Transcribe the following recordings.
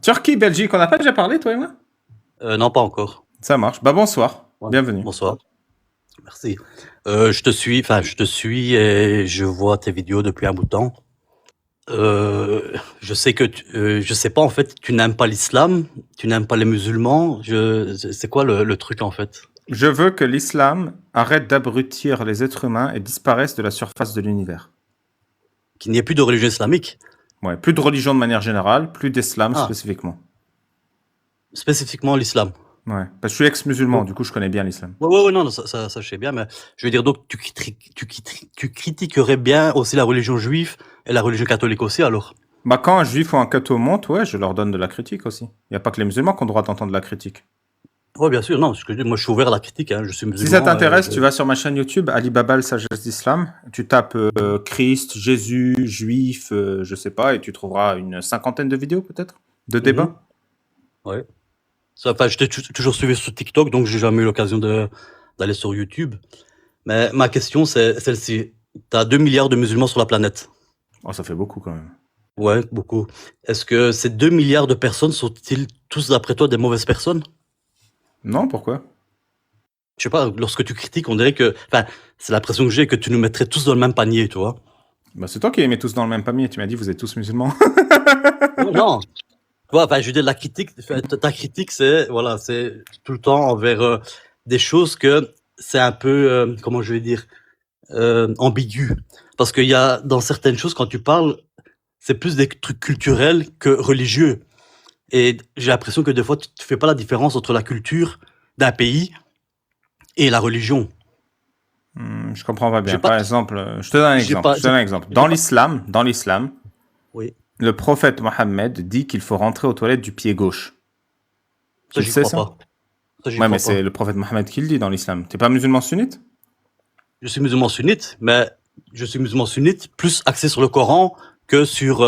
Turquie, Belgique, on n'a pas déjà parlé, toi et moi? Non, pas encore. Ça marche. Bah bonsoir, Ouais. bienvenue. Bonsoir. Merci. Je te suis et je vois tes vidéos depuis un bout de temps. Je sais que je sais pas en fait, tu n'aimes pas l'islam, tu n'aimes pas les musulmans. C'est quoi le truc en fait? Je veux que l'islam arrête d'abrutir les êtres humains et disparaisse de la surface de l'univers. Qu'il n'y ait plus de religion islamique. Ouais, plus de religion de manière générale, plus d'islam spécifiquement. Spécifiquement l'islam. Ouais, parce que je suis ex-musulman, du coup je connais bien l'islam. Ouais, non, ça je sais bien, mais je veux dire donc tu critiquerais bien aussi la religion juive et la religion catholique aussi alors? Bah quand un juif ou un catho monte, ouais, je leur donne de la critique aussi. Il n'y a pas que les musulmans qui ont le droit d'entendre la critique. Ouais, bien sûr, non, parce que moi je suis ouvert à la critique, hein, je suis musulman. Si ça t'intéresse, tu vas sur ma chaîne YouTube, Ali Baba, le sagesse d'islam, tu tapes Christ, Jésus, juif, je sais pas, et tu trouveras une 50aine de vidéos peut-être, de débats. Ouais. Enfin, je t'ai toujours suivi sur TikTok, donc j'ai jamais eu l'occasion d'aller sur YouTube. Mais ma question, c'est celle-ci. T'as 2 milliards de musulmans sur la planète. Oh, ça fait beaucoup quand même. Ouais, beaucoup. Est-ce que ces 2 milliards de personnes sont-ils tous, d'après toi, des mauvaises personnes? Non, pourquoi? Je sais pas, lorsque tu critiques, on dirait que... Enfin, c'est l'impression que j'ai que tu nous mettrais tous dans le même panier, tu vois. Bah, c'est toi qui les mets tous dans le même panier. Tu m'as dit, vous êtes tous musulmans. Non. Tu vois, enfin, je veux dire, la critique, ta critique, c'est tout le temps envers des choses que c'est un peu, comment je vais dire, ambigu. Parce qu'il y a, dans certaines choses, quand tu parles, c'est plus des trucs culturels que religieux. Et j'ai l'impression que des fois, tu ne fais pas la différence entre la culture d'un pays et la religion. Je comprends pas bien. Par exemple, je te donne un exemple. Dans l'islam, oui. Le prophète Mohammed dit qu'il faut rentrer aux toilettes du pied gauche. Ça, j'y crois pas. Ouais, mais c'est le prophète Mohammed qui le dit dans l'islam. T'es pas musulman sunnite? Je suis musulman sunnite, mais je suis musulman sunnite plus axé sur le Coran que sur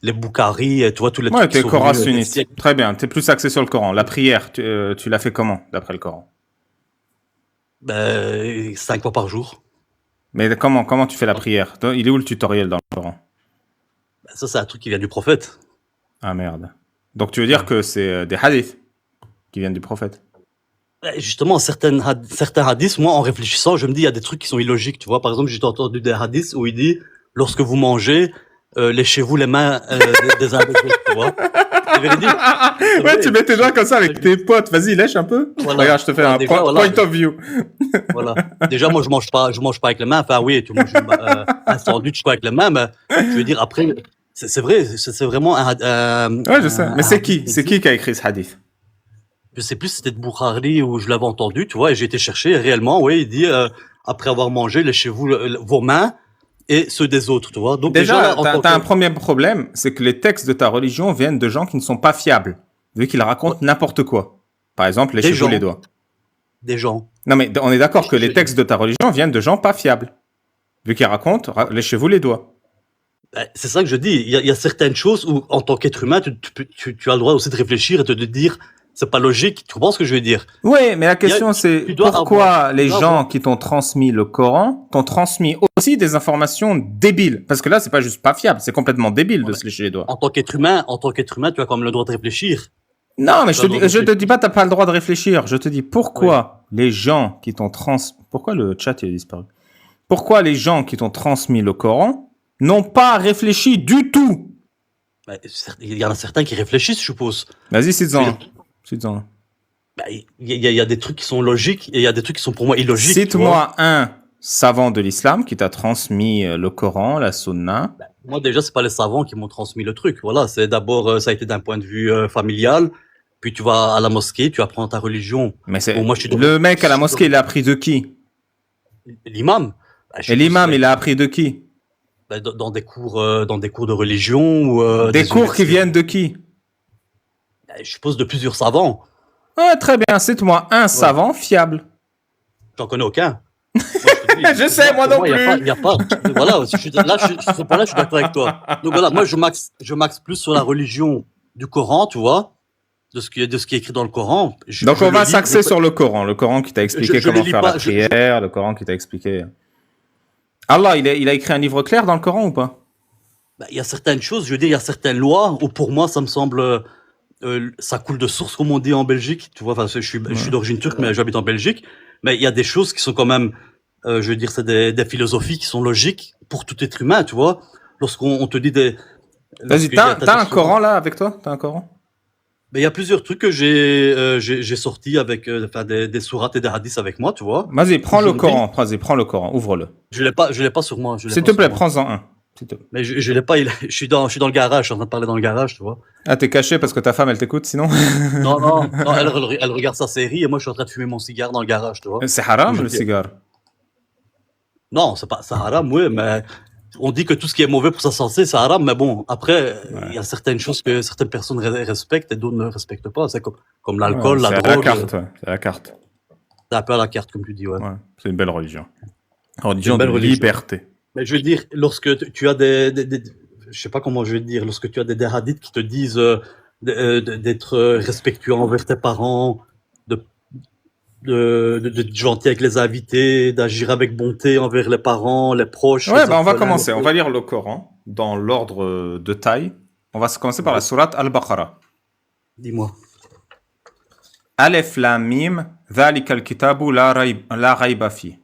les Boukhari et tu vois tous les trucs qui sont Coran sunnite. Très bien, t'es plus axé sur le Coran. La prière, tu l'as fait comment d'après le Coran? 5 fois par jour. Mais comment tu fais la prière? Il est où le tutoriel dans le Coran? Ça, c'est un truc qui vient du prophète. Ah merde. Donc tu veux dire que c'est des hadiths qui viennent du prophète? Justement, certains hadiths, moi, en réfléchissant, je me dis, il y a des trucs qui sont illogiques. Tu vois, par exemple, j'ai entendu des hadiths où il dit, lorsque vous mangez, léchez-vous les mains des uns des autres, tu vois. C'est véridique. Ouais, tu mets tes doigts comme ça avec tes potes. Vas-y, lèche un peu. Voilà. Regarde, je te fais un point of view. Voilà. Déjà, moi, je mange pas avec les mains. Enfin, oui, tu manges un sandwich avec les mains, mais je veux dire, après, c'est vrai, c'est vraiment un ouais, je sais. Mais c'est qui a écrit ce hadith? Je sais plus si c'était de Boukhari ou je l'avais entendu, tu vois, et j'ai été chercher, et réellement, oui, il dit, après avoir mangé, léchez-vous vos mains et ceux des autres, tu vois. Donc, déjà t'as un premier problème, c'est que les textes de ta religion viennent de gens qui ne sont pas fiables, vu qu'ils racontent n'importe quoi. Par exemple, léchez-vous les doigts. Des gens. Non, mais on est d'accord que les textes de ta religion viennent de gens pas fiables, vu qu'ils racontent, léchez-vous les doigts. C'est ça que je dis. Il y a certaines choses où, en tant qu'être humain, tu as le droit aussi de réfléchir et de te dire, c'est pas logique. Tu comprends ce que je veux dire? Oui, mais la question c'est pourquoi les gens qui t'ont transmis le Coran t'ont transmis aussi des informations débiles? Parce que là, c'est pas juste pas fiable, c'est complètement débile de se lécher les doigts. En tant qu'être humain, tu as quand même le droit de réfléchir. Non, mais je te dis pas t'as pas le droit de réfléchir. Je te dis pourquoi les gens qui t'ont pourquoi le chat est disparu? Pourquoi les gens qui t'ont transmis le Coran n'ont pas réfléchi du tout? Il y en a certains qui réfléchissent, je suppose. Vas-y, cite-en. Il y a des trucs qui sont logiques et il y a des trucs qui sont pour moi illogiques. Cite-moi un savant de l'islam qui t'a transmis le Coran, la Sunna. Moi, déjà, c'est pas les savants qui m'ont transmis le truc. Voilà, c'est d'abord, ça a été d'un point de vue familial. Puis tu vas à la mosquée, tu apprends ta religion. Mais le mec à la mosquée, il a appris de qui? L'imam. Et l'imam, il a appris de qui? Dans des cours de religion ou des cours qui viennent de qui? Je suppose de plusieurs savants. Ouais, très bien. Cite-moi un savant fiable. J'en connais aucun. Je sais, moi non plus. Il y a pas. Voilà, sur ce point-là, je suis d'accord avec toi. Donc voilà, moi, je maxe plus sur la religion du Coran, tu vois, de ce qui est écrit dans le Coran. Donc on va s'axer sur le Coran qui t'a expliqué comment faire la prière, le Coran qui t'a expliqué. Allah, il a écrit un livre clair dans le Coran ou pas? Bah, il y a certaines choses, je veux dire, il y a certaines lois où pour moi, ça me semble, ça coule de source, comme on dit en Belgique. Tu vois, enfin, je suis d'origine turque, mais j'habite en Belgique. Mais il y a des choses qui sont quand même, je veux dire, c'est des philosophies qui sont logiques pour tout être humain, tu vois. Lorsqu'on te dit des... Vas-y, t'as un Coran là avec toi? T'as un Coran? Mais il y a plusieurs trucs que j'ai sortis avec enfin, des sourates et des hadiths avec moi, tu vois. Vas-y, prends le Coran. Vas-y, prends le Coran. Ouvre-le. Je l'ai pas sur moi. S'il te plaît, prends-en un. Mais je l'ai pas. Je suis dans le garage. Je suis en train de parler dans le garage, tu vois. Ah, t'es caché parce que ta femme, elle t'écoute, sinon? Non, elle regarde sa série et moi, je suis en train de fumer mon cigare dans le garage, tu vois. C'est haram, le cigare? Non, c'est haram, oui, mais on dit que tout ce qui est mauvais pour sa santé, c'est haram, mais bon, après, il y a certaines choses que certaines personnes respectent et d'autres ne respectent pas. C'est comme l'alcool, la drogue. C'est la carte, ouais. C'est la carte. C'est un peu à la carte, comme tu dis, ouais. C'est une belle religion. Religion de liberté. Mais je veux dire, lorsque tu as je sais pas comment je vais te dire, lorsque tu as des hadiths qui te disent d'être respectueux envers tes parents, d'être gentil avec les invités, d'agir avec bonté envers les parents, les proches. Ouais, bah on va commencer. On va lire le Coran dans l'ordre de taille. On va commencer par la sourate Al-Baqarah. Dis-moi. Alef Lam Mim, Dhalika al-kitabu la rayba fi.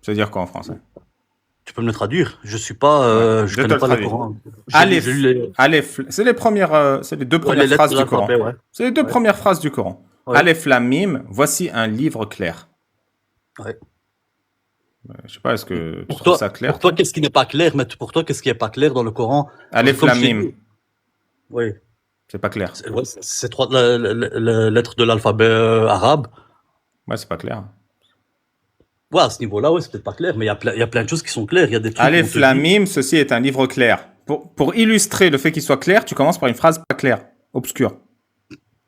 Ça veut dire quoi en français? Tu peux me le traduire? Je suis pas, je connais pas le Coran. Alef, c'est les premières, c'est les deux premières phrases du Coran. Ouais. C'est les deux premières phrases du Coran. Ouais. Alef Lam Mim, voici un livre clair. Ouais. Je sais pas, est-ce que tu trouves ça clair? Pour toi, qu'est-ce qui n'est pas clair? Mais pour toi, qu'est-ce qui est pas clair dans le Coran? Alef Lam Mim. Oui. C'est pas clair. C'est trois lettres de l'alphabet arabe. Ouais, c'est pas clair. Ouais, à ce niveau-là, ouais, c'est peut-être pas clair, mais il y a plein de choses qui sont claires. Il y a des trucs. Alef Lam Mim, ceci est un livre clair. Pour illustrer le fait qu'il soit clair, tu commences par une phrase pas claire, obscure.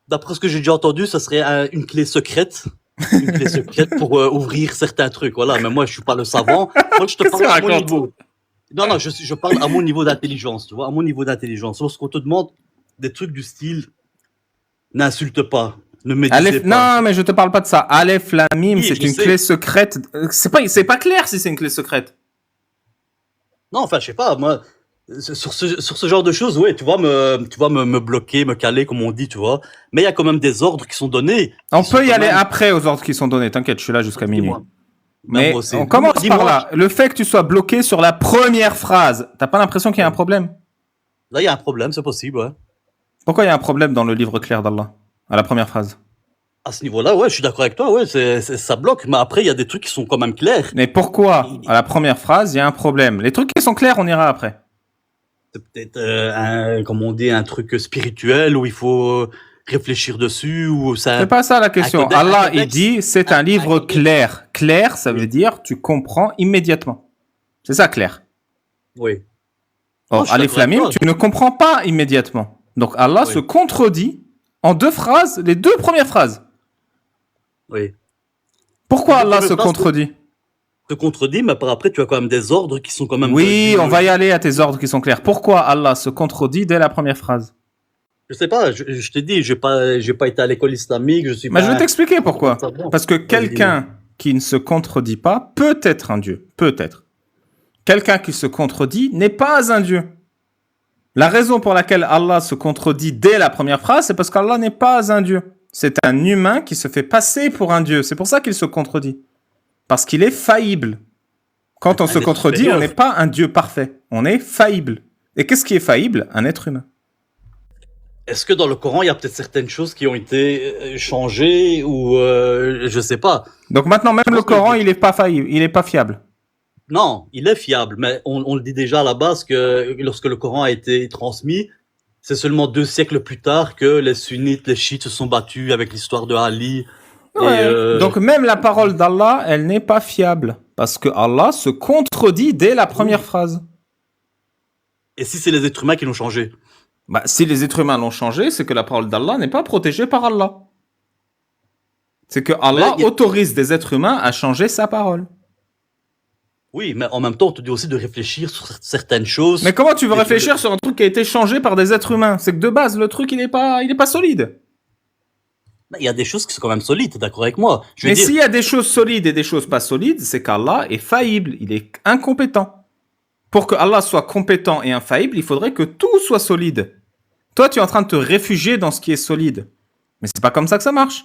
D'après ce que j'ai déjà entendu, ça serait une clé secrète. Une clé secrète pour ouvrir certains trucs. Voilà, mais moi, je suis pas le savant. Moi, je te parle à mon niveau. Non, je parle à mon niveau d'intelligence, tu vois, à mon niveau d'intelligence. Lorsqu'on te demande des trucs du style, n'insulte pas. Ne médisez pas. Non, mais je te parle pas de ça. Alef Lam Mim, oui, c'est une clé secrète. C'est pas clair si c'est une clé secrète. Non, enfin, je sais pas, moi, sur ce genre de choses, ouais, tu vois me bloquer, me caler, comme on dit, tu vois. Mais il y a quand même des ordres qui sont donnés. On peut y aller après aux ordres qui sont donnés. T'inquiète, je suis là jusqu'à minuit. Mais on commence par là. Le fait que tu sois bloqué sur la première phrase, t'as pas l'impression qu'il y a un problème? Là, il y a un problème, c'est possible, ouais. Pourquoi il y a un problème dans le livre clair d'Allah, à la première phrase? À ce niveau-là, ouais, je suis d'accord avec toi, ouais, ça bloque. Mais après, il y a des trucs qui sont quand même clairs. Mais pourquoi, à la première phrase, il y a un problème? Les trucs qui sont clairs, on ira après. C'est peut-être, comme on dit, un truc spirituel où il faut réfléchir dessus ou ça. C'est pas ça la question. Allah, il dit, c'est un livre clair. Clair, ça veut dire tu comprends immédiatement. C'est ça, clair. Oui. Or, Alif Lam Mim, tu ne comprends pas immédiatement. Donc Allah se contredit en deux phrases, les deux premières phrases. Oui. Pourquoi Allah se contredit? Se contredit, mais par après, tu as quand même des ordres qui sont quand même... Oui, on va y aller à tes ordres qui sont clairs. Pourquoi Allah se contredit dès la première phrase? Je sais pas, je t'ai dit, j'ai pas été à l'école islamique, je suis pas... Mais je vais t'expliquer pourquoi. Parce que quelqu'un qui ne se contredit pas peut être un Dieu. Peut-être. Quelqu'un qui se contredit n'est pas un Dieu. La raison pour laquelle Allah se contredit dès la première phrase, c'est parce qu'Allah n'est pas un Dieu. C'est un humain qui se fait passer pour un Dieu. C'est pour ça qu'il se contredit. Parce qu'il est faillible. Quand on se contredit, on n'est pas un Dieu parfait. On est faillible. Et qu'est-ce qui est faillible? Un être humain. Est-ce que dans le Coran, il y a peut-être certaines choses qui ont été changées ou je sais pas. Donc maintenant, même le Coran, il n'est pas faillible, il n'est pas fiable. Non, il est fiable, mais on le dit déjà à la base que lorsque le Coran a été transmis, c'est seulement 2 siècles plus tard que les sunnites, les chiites se sont battus avec l'histoire de Ali. Ouais. Donc même la parole d'Allah, elle n'est pas fiable. Parce que Allah se contredit dès la première phrase. Et si c'est les êtres humains qui l'ont changé? Bah, si les êtres humains l'ont changé, c'est que la parole d'Allah n'est pas protégée par Allah. C'est que Allah autorise des êtres humains à changer sa parole. Oui, mais en même temps, on te dit aussi de réfléchir sur certaines choses. Mais comment tu veux réfléchir sur un truc qui a été changé par des êtres humains? C'est que de base, le truc, il est pas solide. Il y a des choses qui sont quand même solides, t'es d'accord avec moi? Mais s'il y a des choses solides et des choses pas solides, c'est qu'Allah est faillible, il est incompétent. Pour que Allah soit compétent et infaillible, il faudrait que tout soit solide. Toi, tu es en train de te réfugier dans ce qui est solide. Mais c'est pas comme ça que ça marche.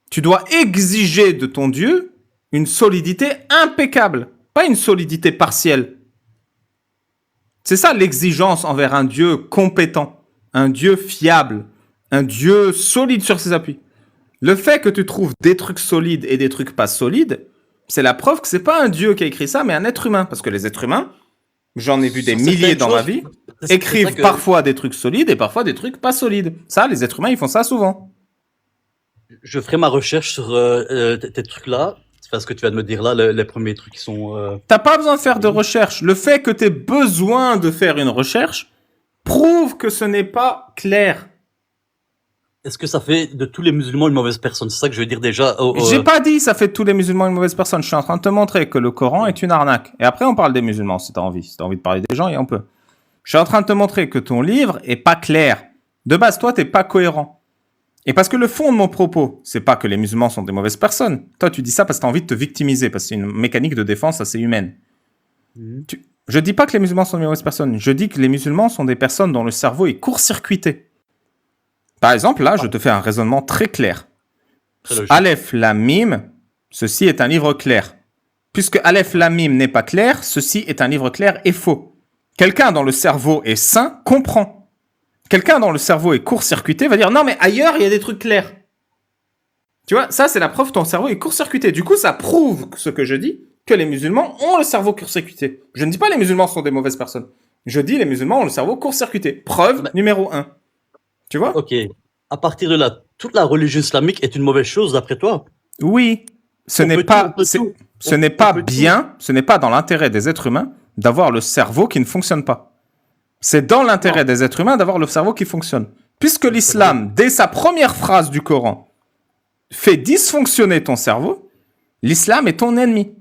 Tu dois exiger de ton Dieu une solidité impeccable, pas une solidité partielle. C'est ça l'exigence envers un Dieu compétent, un Dieu fiable, un Dieu solide sur ses appuis. Le fait que tu trouves des trucs solides et des trucs pas solides, c'est la preuve que c'est pas un Dieu qui a écrit ça, mais un être humain. Parce que les êtres humains, j'en ai vu des milliers dans ma vie, écrivent parfois des trucs solides et parfois des trucs pas solides. Ça, les êtres humains, ils font ça souvent. Je ferai ma recherche sur tes trucs-là. Parce que tu vas de me dire là, les premiers trucs qui sont... T'as pas besoin de faire de recherche. Le fait que tu aies besoin de faire une recherche prouve que ce n'est pas clair. Est-ce que ça fait de tous les musulmans une mauvaise personne? C'est ça que je veux dire déjà. J'ai pas dit ça fait de tous les musulmans une mauvaise personne. Je suis en train de te montrer que le Coran est une arnaque. Et après, on parle des musulmans si t'as envie. Si t'as envie de parler des gens, et on peut. Je suis en train de te montrer que ton livre est pas clair. De base, toi, t'es pas cohérent. Et parce que le fond de mon propos, c'est pas que les musulmans sont des mauvaises personnes. Toi, tu dis ça parce que t'as envie de te victimiser, parce que c'est une mécanique de défense assez humaine. Je dis pas que les musulmans sont des mauvaises personnes. Je dis que les musulmans sont des personnes dont le cerveau est court-circuité. Par exemple, là, je te fais un raisonnement très clair. Aleph Lam Mim, ceci est un livre clair. Puisque Aleph Lam Mim n'est pas clair, ceci est un livre clair et faux. Quelqu'un dont le cerveau est sain comprend. Quelqu'un dont le cerveau est court-circuité va dire non mais ailleurs il y a des trucs clairs. Tu vois, ça c'est la preuve que ton cerveau est court-circuité. Du coup ça prouve ce que je dis, que les musulmans ont le cerveau court-circuité. Je ne dis pas les musulmans sont des mauvaises personnes. Je dis les musulmans ont le cerveau court-circuité. Preuve numéro 1. Tu vois? Ok. À partir de là, toute la religion islamique est une mauvaise chose d'après toi? Oui. Ce n'est pas bien, ce n'est pas dans l'intérêt des êtres humains d'avoir le cerveau qui ne fonctionne pas. C'est dans l'intérêt des êtres humains d'avoir le cerveau qui fonctionne. Puisque l'islam, dès sa première phrase du Coran, fait dysfonctionner ton cerveau, l'islam est ton ennemi.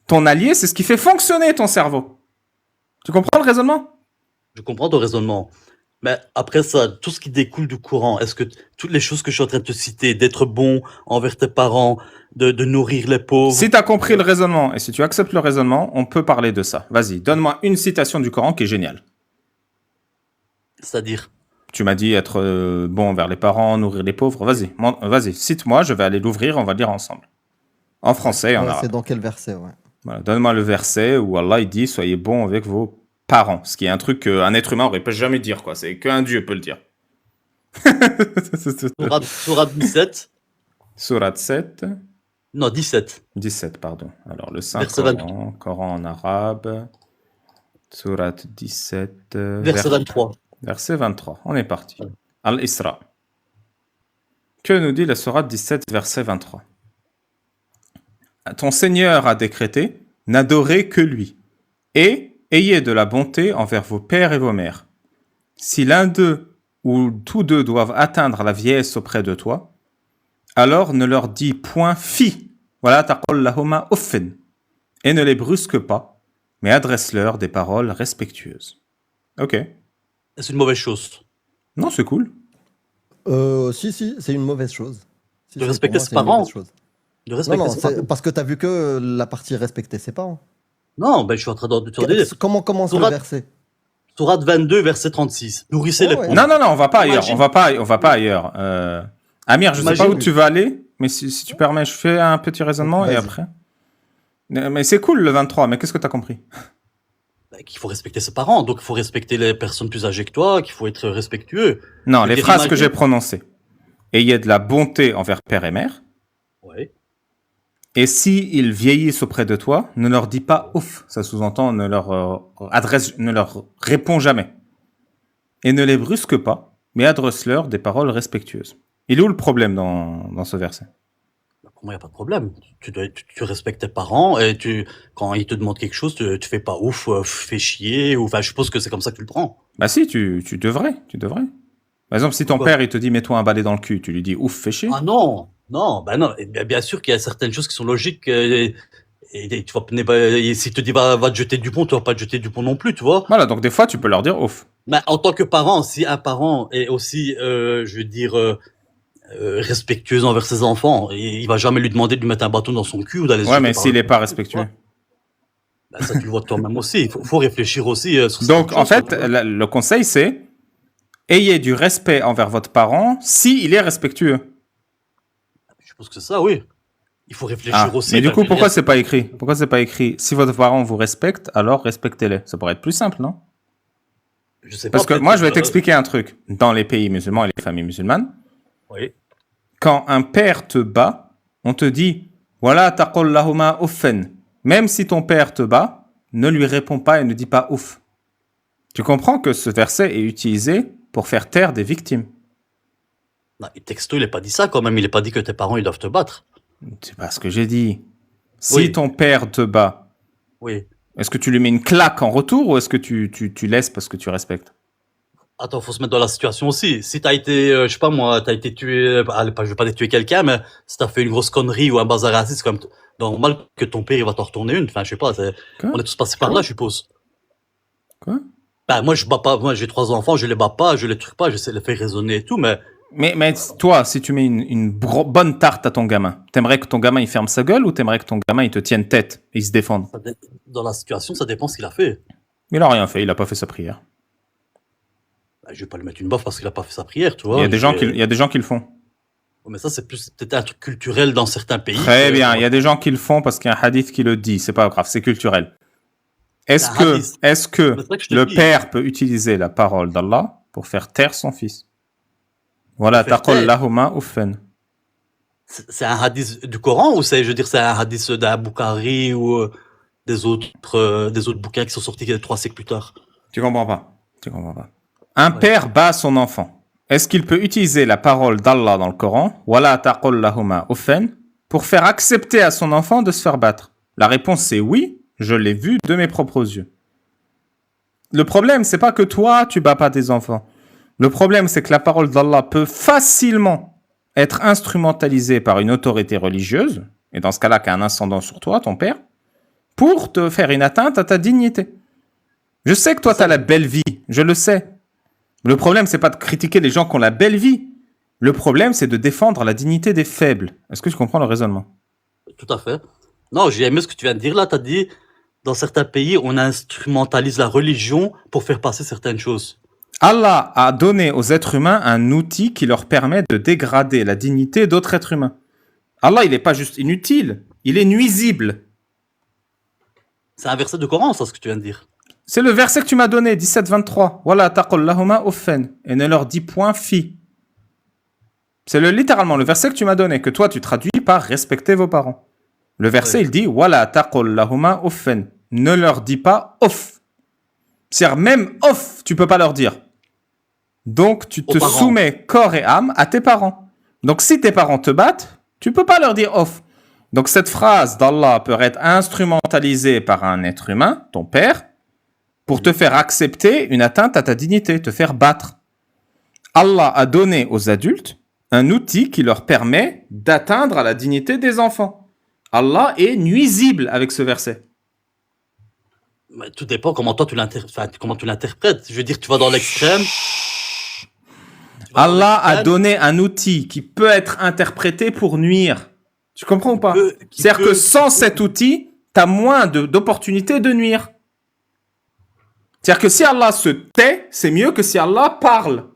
Ton allié, c'est ce qui fait fonctionner ton cerveau. Tu comprends le raisonnement? Je comprends ton raisonnement. Mais après ça, tout ce qui découle du Coran, est-ce que toutes les choses que je suis en train de te citer, d'être bon envers tes parents, de nourrir les pauvres... Si tu as compris le raisonnement et si tu acceptes le raisonnement, on peut parler de ça. Vas-y, donne-moi une citation du Coran qui est géniale. C'est-à-dire? Tu m'as dit être bon envers les parents, nourrir les pauvres. Vas-y, cite-moi, je vais aller l'ouvrir, on va lire ensemble. En français et en arabe. C'est dans quel verset, ouais. Voilà, donne-moi le verset où Allah il dit soyez bons avec vos parents. Ce qui est un truc qu'un être humain aurait pas jamais dire, quoi. C'est qu'un Dieu peut le dire. Sourate 17. Sourate 7. Non, 17. 17, pardon. Alors le Saint-Coran, Coran en arabe. Sourate 17. Verset 23. Verset 23. On est parti. Al-Isra. Que nous dit la Sourate 17, verset 23? Ton Seigneur a décrété, n'adorez que lui, et ayez de la bonté envers vos pères et vos mères. Si l'un d'eux ou tous deux doivent atteindre la vieillesse auprès de toi, alors ne leur dis point fi, voilà taqul lahuma uffin, et ne les brusque pas, mais adresse-leur des paroles respectueuses. Ok. C'est une mauvaise chose. Non, c'est cool. Si, c'est une mauvaise chose. Si, de respecter ses parents. De respecter ses parents. Parce que tu as vu que la partie respecter ses parents. Non, ben je suis en train de te dire. Comment commence le verset? Sourate 22, verset 36. Nourrissez les pauvres. Non, on va pas ailleurs. On va pas ailleurs. Amir, je sais pas où tu vas aller, mais si tu permets, je fais un petit raisonnement et après. Mais c'est cool le 23, mais qu'est-ce que tu as compris? Qu'il faut respecter ses parents, donc il faut respecter les personnes plus âgées que toi, qu'il faut être respectueux. Non, les phrases que j'ai prononcées. Ayez de la bonté envers père et mère. Ouais. Et si ils vieillissent auprès de toi, ne leur dis pas ouf. Ça sous-entend ne leur réponds jamais. Et ne les brusque pas, mais adresse-leur des paroles respectueuses. Il est où le problème dans ce verset? Pour moi, il n'y a pas de problème. Tu respectes tes parents et quand ils te demandent quelque chose, tu fais pas ouf, fais chier, ou enfin, je suppose que c'est comme ça que tu le prends. Bah si, tu devrais. Par exemple, si ton père, il te dit, mets-toi un balai dans le cul, tu lui dis, ouf, fais chier. Ah non. Et bien sûr qu'il y a certaines choses qui sont logiques, et tu vas, s'il te dit, va te jeter du pont, tu vas pas te jeter du pont non plus, tu vois. Voilà, donc des fois, tu peux leur dire ouf. Mais en tant que parent, si un parent est aussi, je veux dire, respectueux envers ses enfants, il va jamais lui demander de lui mettre un bâton dans son cul ou d'aller. Ouais, mais s'il est pas respectueux. Bah, ça, tu le vois toi-même aussi. Faut réfléchir aussi sur Donc, certaines en choses, fait, tu vois. le conseil, c'est ayez du respect envers votre parent s'il est respectueux. Je pense que c'est ça, oui. Il faut réfléchir Ah, mais aussi. du Enfin, coup, je veux pourquoi dire, c'est pas écrit? Pourquoi c'est pas écrit? Si votre parent vous respecte, alors respectez-les. Ça pourrait être plus simple, non? je sais pas, Parce que peut-être. moi, je vais t'expliquer un truc. Dans les pays musulmans et les familles musulmanes, Oui. quand un père te bat, on te dit, voilà, taqul lahuma uffen. Même si ton père te bat, ne lui réponds pas et ne dis pas ouf. Tu comprends que ce verset est utilisé pour faire taire des victimes. Non, et texto, il n'a pas dit ça quand même. Il n'a pas dit que tes parents, ils doivent te battre. C'est pas ce que j'ai dit. Si Oui, ton père te bat, oui. est-ce que tu lui mets une claque en retour ou est-ce que tu laisses parce que tu respectes? Attends, faut se mettre dans la situation aussi. Si t'as été, je sais pas moi, t'as été tué, allez, je veux pas tuer quelqu'un, mais si t'as fait une grosse connerie ou un bazar raciste, c'est quand même normal que ton père, il va t'en retourner une. Enfin, je sais pas, Quoi? on est tous passés par là, je suppose. Quoi? Ben, moi, je bats pas, moi, j'ai 3 enfants, je les bats pas, je les truc pas, j'essaie de les faire raisonner et tout, mais Mais toi, si tu mets une bonne tarte à ton gamin, t'aimerais que ton gamin il ferme sa gueule ou t'aimerais que ton gamin il te tienne tête et il se défende? dans la situation, ça dépend ce qu'il a fait. Il a rien fait, il a pas fait sa prière. Ben, je vais pas lui mettre une baffe parce qu'il a pas fait sa prière, tu Il vois. y a des gens il y a des gens qui le font. Mais ça, c'est plus peut-être un truc culturel dans certains pays. Très bien, il y a des gens qui le font parce qu'il y a un hadith qui le dit, c'est pas grave, c'est culturel. Est-ce un que, hadith. est-ce Mais que c'est vrai que je te le dis, père peut utiliser la parole d'Allah pour faire taire son fils? Voilà, faire taqul taire. lahuma uffen. C'est un hadith du Coran ou c'est, je veux dire, c'est un hadith d'un Bukhari ou des autres bouquins qui sont sortis 3 siècles plus tard. Tu comprends pas. Tu comprends pas. Un Ouais. père bat son enfant. Est-ce qu'il peut utiliser la parole d'Allah dans le Coran, Wala taqul lahuma uffen, pour faire accepter à son enfant de se faire battre? La réponse c'est oui, je l'ai vu de mes propres yeux. Le problème, c'est pas que toi, tu bats pas tes enfants. Le problème, c'est que la parole d'Allah peut facilement être instrumentalisée par une autorité religieuse, et dans ce cas-là, qui a un ascendant sur toi, ton père, pour te faire une atteinte à ta dignité. Je sais que toi, tu as la belle vie, je le sais. Le problème, c'est pas de critiquer les gens qui ont la belle vie. Le problème, c'est de défendre la dignité des faibles. Est-ce que tu comprends le raisonnement? Tout à fait. Non, j'ai aimé ce que tu viens de dire là. Tu as dit, dans certains pays, on instrumentalise la religion pour faire passer certaines choses. Allah a donné aux êtres humains un outil qui leur permet de dégrader la dignité d'autres êtres humains. Allah, il n'est pas juste inutile, il est nuisible. C'est un verset de Coran, ça, ce que tu viens de dire. C'est le verset que tu m'as donné, 17-23. Wala taqul lahuma uffen. Et ne leur dis point fi. C'est littéralement le verset que tu m'as donné, que toi tu traduis par respecter vos parents. Le verset, Ouais. il dit Wala taqul lahuma uffen. Ne leur dis pas off. C'est-à-dire, même off, tu peux pas leur dire. Donc, tu te Aux parents. soumets corps et âme à tes parents. Donc, si tes parents te battent, tu peux pas leur dire off. Donc, cette phrase d'Allah peut être instrumentalisée par un être humain, ton père, pour te faire accepter une atteinte à ta dignité, te faire battre. Allah a donné aux adultes un outil qui leur permet d'atteindre à la dignité des enfants. Allah est nuisible avec ce verset. Mais tout dépend comment toi comment tu l'interprètes. Je veux dire, tu vas dans l'extrême. Allah a donné un outil qui peut être interprété pour nuire. Tu comprends ou pas? C'est-à-dire que sans cet outil, tu as moins d'opportunités de nuire. C'est-à-dire que si Allah se tait, c'est mieux que si Allah parle.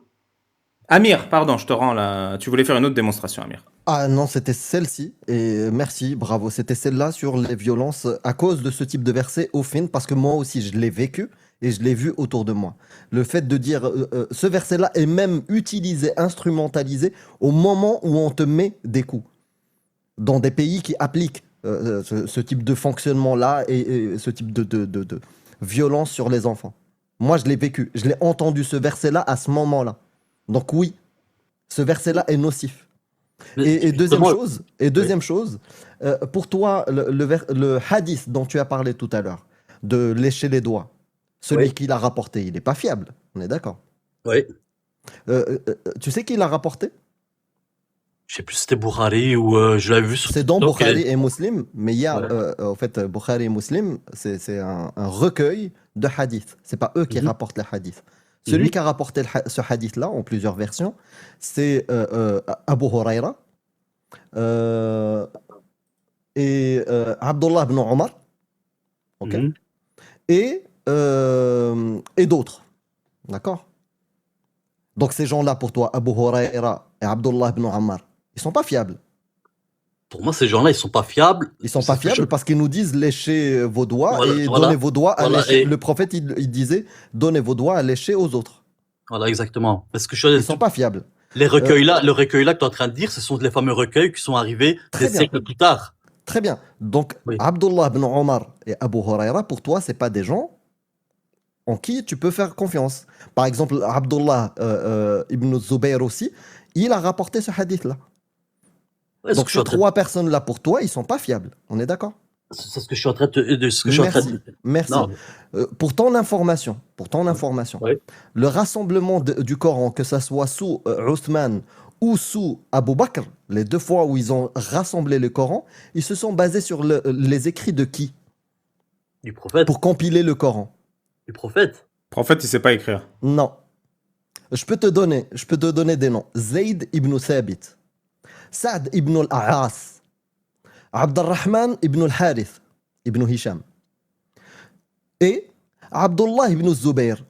Amir, pardon, je te rends là. Tu voulais faire une autre démonstration, Amir. Ah non, c'était celle-ci, et merci, bravo, c'était celle-là sur les violences à cause de ce type de verset au fin, parce que moi aussi je l'ai vécu et je l'ai vu autour de moi. Le fait de dire ce verset-là est même utilisé, instrumentalisé au moment où on te met des coups. Dans des pays qui appliquent ce type de fonctionnement-là et ce type de violence sur les enfants. Moi je l'ai vécu, je l'ai entendu ce verset-là à ce moment-là. Donc oui, ce verset-là est nocif. Et deuxième chose, pour toi, le hadith dont tu as parlé tout à l'heure, de lécher les doigts, celui Oui. qui l'a rapporté, il n'est pas fiable, on est d'accord. Oui. Tu sais qui l'a rapporté? Je sais plus si c'était Bukhari ou je l'avais vu sur C'est dans TikTok, Bukhari et Muslim, mais il y a, Ouais. en fait, Bukhari et Muslim, c'est un recueil de hadiths. C'est pas eux qui Mhm. rapportent les hadiths. Celui Mhm. qui a rapporté ce hadith-là, en plusieurs versions, c'est Abu Huraira et Abdullah ibn Omar. Ok. Mhm. et d'autres. D'accord? Donc ces gens-là, pour toi, Abu Huraira et Abdullah ibn Ammar, ils sont pas fiables. Pour moi, ces gens-là, ils sont pas fiables. Ils sont C'est pas ce que je- fiables parce qu'ils nous disent léchez vos doigts Voilà, et voilà, donnez vos doigts à voilà, lécher. et- Le prophète, il disait donnez vos doigts à lécher aux autres. Voilà, exactement. Parce que Ils sont pas fiables. les recueils-là, le recueil-là que tu es en train de dire, ce sont les fameux recueils qui sont arrivés Très des bien. siècles plus tard. Très bien. Donc, Oui. Abdullah ibn Omar et Abu Huraira, pour toi, c'est pas des gens en qui tu peux faire confiance. Par exemple, Abdullah ibn Zubayr aussi, il a rapporté ce hadith-là. Ouais, Donc, ces trois personnes-là, pour toi, ils sont pas fiables. On est d'accord? c'est ce que je suis en train de ce que je suis en train Merci. de Merci. Non, Pour ton information, Ouais. le rassemblement du Coran, que ça soit sous Uthman ou sous Abu Bakr, les deux fois où ils ont rassemblé le Coran, ils se sont basés sur les écrits de qui du prophète, pour compiler le Coran? du prophète. Le prophète, il sait pas écrire. Non. Je peux te donner des noms. Zayd ibn Thabit, Saad ibn al-A'as, Abdurrahman ibn al-Harith ibn Hisham et Abdullah ibn Zubayr.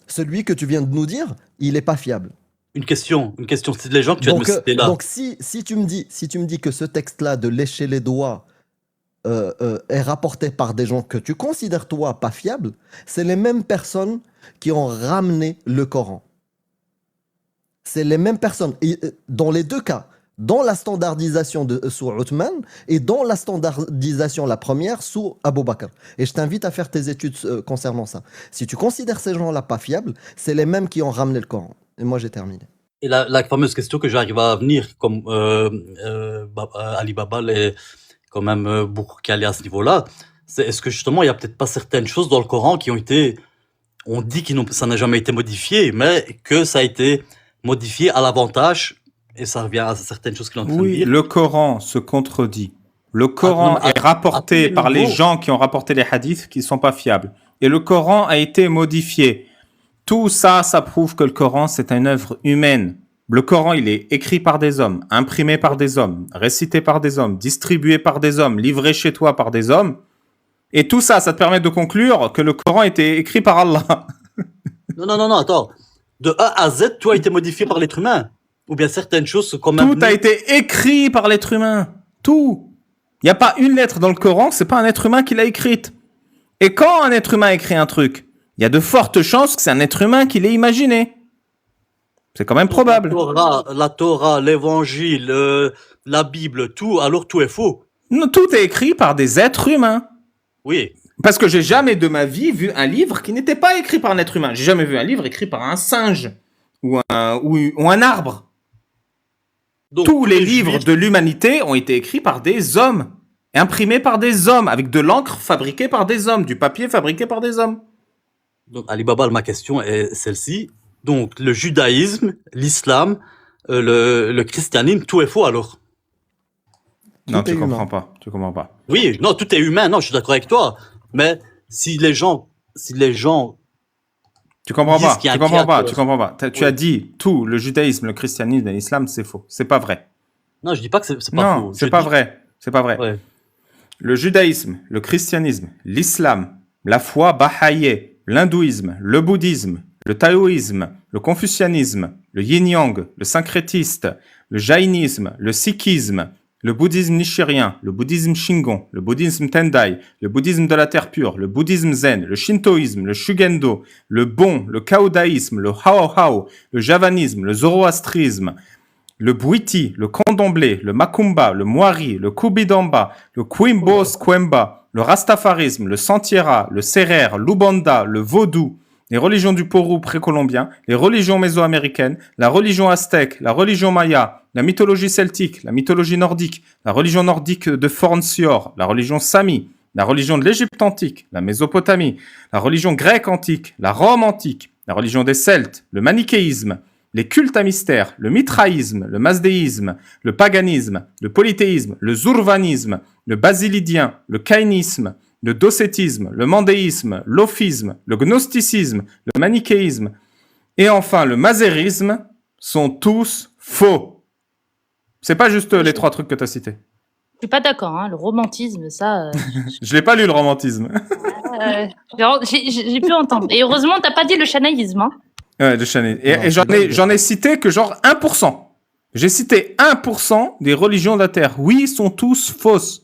Celui que tu viens de nous dire, il n'est pas fiable. Une question, c'est les gens que tu viens de me citer là. Donc si tu me dis que ce texte-là de lécher les doigts est rapporté par des gens que tu considères toi pas fiables, c'est les mêmes personnes qui ont ramené le Coran. C'est les mêmes personnes. Et, dans les deux cas, dans la standardisation sous Uthman et dans la standardisation, la première, sous Abu Bakr. Et je t'invite à faire tes études concernant ça. Si tu considères ces gens-là pas fiables, c'est les mêmes qui ont ramené le Coran. Et moi, j'ai terminé. Et la fameuse question que j'arrive à venir, comme Ali Baba est quand même beaucoup calé à ce niveau-là, c'est est-ce que justement il y a peut-être pas certaines choses dans le Coran qui ont été, on dit que ça n'a jamais été modifié, mais que ça a été modifié à l'avantage, et ça revient à certaines choses qu'il est en train de Oui, dire. le Coran se contredit. Le Coran non, est rapporté à tous par les niveaux. gens qui ont rapporté les hadiths qui ne sont pas fiables. Et le Coran a été modifié. Tout ça, ça prouve que le Coran, c'est une œuvre humaine. Le Coran, il est écrit par des hommes, imprimé par des hommes, récité par des hommes, distribué par des hommes, livré chez toi par des hommes. Et tout ça, ça te permet de conclure que le Coran était écrit par Allah. Non, attends. De A à Z, tout a été modifié par l'être humain. Ou bien certaines choses sont quand même... Tout a été écrit par l'être humain. Tout. Il n'y a pas une lettre dans le Coran, c'est pas un être humain qui l'a écrite. Et quand un être humain écrit un truc, il y a de fortes chances que c'est un être humain qui l'ait imaginé. C'est quand même probable. La Torah, l'évangile, la Bible, tout, alors tout est faux. Non, tout est écrit par des êtres humains. Oui. Parce que j'ai jamais de ma vie vu un livre qui n'était pas écrit par un être humain. J'ai jamais vu un livre écrit par un singe ou un arbre. Donc, Tous les livres Juifs- de l'humanité ont été écrits par des hommes, imprimés par des hommes, avec de l'encre fabriquée par des hommes, du papier fabriqué par des hommes. Donc, Alibaba, ma question est celle-ci. Donc, le judaïsme, l'islam, le christianisme, tout est faux alors? Non, Tout est tu humain. comprends pas. Tu comprends pas. Oui, non, tout est humain, non, je suis d'accord avec toi. Mais si les gens Tu comprends disent pas. qu'il y a Tu un comprends pas. créateur. Tu comprends pas. Tu Oui. as dit tout, le judaïsme, le christianisme et l'islam, c'est faux. C'est pas vrai. Non, je dis pas que c'est pas faux. Non, c'est Je pas dis- vrai. C'est pas vrai. Ouais. Le judaïsme, le christianisme, l'islam, la foi bahaïe, l'hindouisme, le bouddhisme, le taoïsme, le confucianisme, le yin-yang, le syncrétiste, le jaïnisme, le sikhisme, le bouddhisme nigérien, le bouddhisme shingon, le bouddhisme tendai, le bouddhisme de la terre pure, le bouddhisme zen, le shintoïsme, le shugendo, le bon, le kaodaïsme, le hao-hao, le javanisme, le zoroastrisme, le Bwiti, le Candomblé, le Macumba, le Moari, le Kubidamba, le Quimbos Kwemba, le Rastafarisme, le Santiera, le Serer, l'Ubanda, le Vaudou, les religions du Pérou précolombien, les religions mésoaméricaines, la religion aztèque, la religion maya, la mythologie celtique, la mythologie nordique, la religion nordique de Fornsior, la religion Sami, la religion de l'Égypte antique, la Mésopotamie, la religion grecque antique, la Rome antique, la religion des Celtes, le manichéisme, les cultes à mystère, le mitraïsme, le mazdéisme, le paganisme, le polythéisme, le zourvanisme, le basilidien, le caïnisme, le docétisme, le mandéisme, l'ophisme, le gnosticisme, le manichéisme et enfin le mazérisme sont tous faux. C'est pas juste les trois trucs que tu as cités. suis pas d'accord, hein, le romantisme, ça, Je l'ai pas lu, le romantisme. j'ai pu entendre. Et heureusement, t'as pas dit le chanaïsme, hein. Ouais, de Chanel. Non, Et c'est j'en ai cité que genre 1%. J'ai cité 1% des religions de la Terre. Oui, ils sont tous fausses.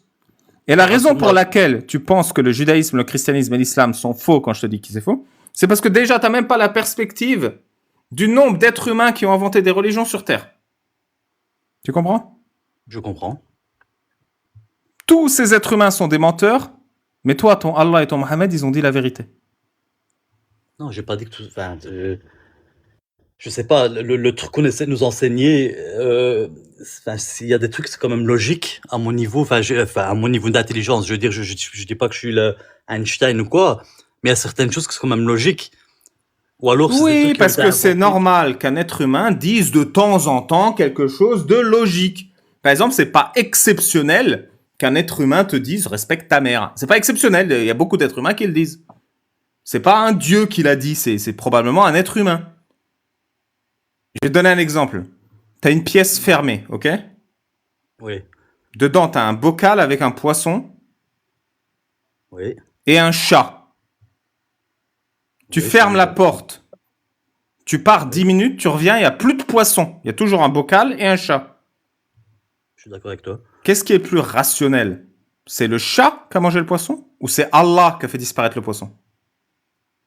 Et la raison pour laquelle tu penses que le judaïsme, le christianisme et l'islam sont faux quand je te dis qu'ils sont faux, c'est parce que déjà, tu n'as même pas la perspective du nombre d'êtres humains qui ont inventé des religions sur Terre. Tu comprends? Je comprends. Tous ces êtres humains sont des menteurs, mais toi, ton Allah et ton Mohammed, ils ont dit la vérité. Non, j'ai pas dit que tout. Enfin, je sais pas, le truc qu'on essaie de nous enseigner, enfin, s'il y a des trucs, c'est quand même logique à mon niveau, enfin, à mon niveau d'intelligence. Je veux dire, je dis pas que je suis le Einstein ou quoi, mais il y a certaines choses qui sont quand même logiques. Ou alors, c'est des Oui, trucs qui parce ont été que c'est inventés. normal qu'un être humain dise de temps en temps quelque chose de logique. Par exemple, c'est pas exceptionnel qu'un être humain te dise respecte ta mère. C'est pas exceptionnel. Il y a beaucoup d'êtres humains qui le disent. C'est pas un dieu qui l'a dit, c'est probablement un être humain. Je vais te donner un exemple. T'as une pièce fermée, ok? Oui, Dedans, t'as un bocal avec un poisson oui. et un chat. Tu Oui, fermes c'est la vrai. porte. Tu pars 10 minutes, tu reviens, il n'y a plus de poisson. Il y a toujours un bocal et un chat. Je suis d'accord avec toi. Qu'est-ce qui est plus rationnel? C'est le chat qui a mangé le poisson ou c'est Allah qui a fait disparaître le poisson?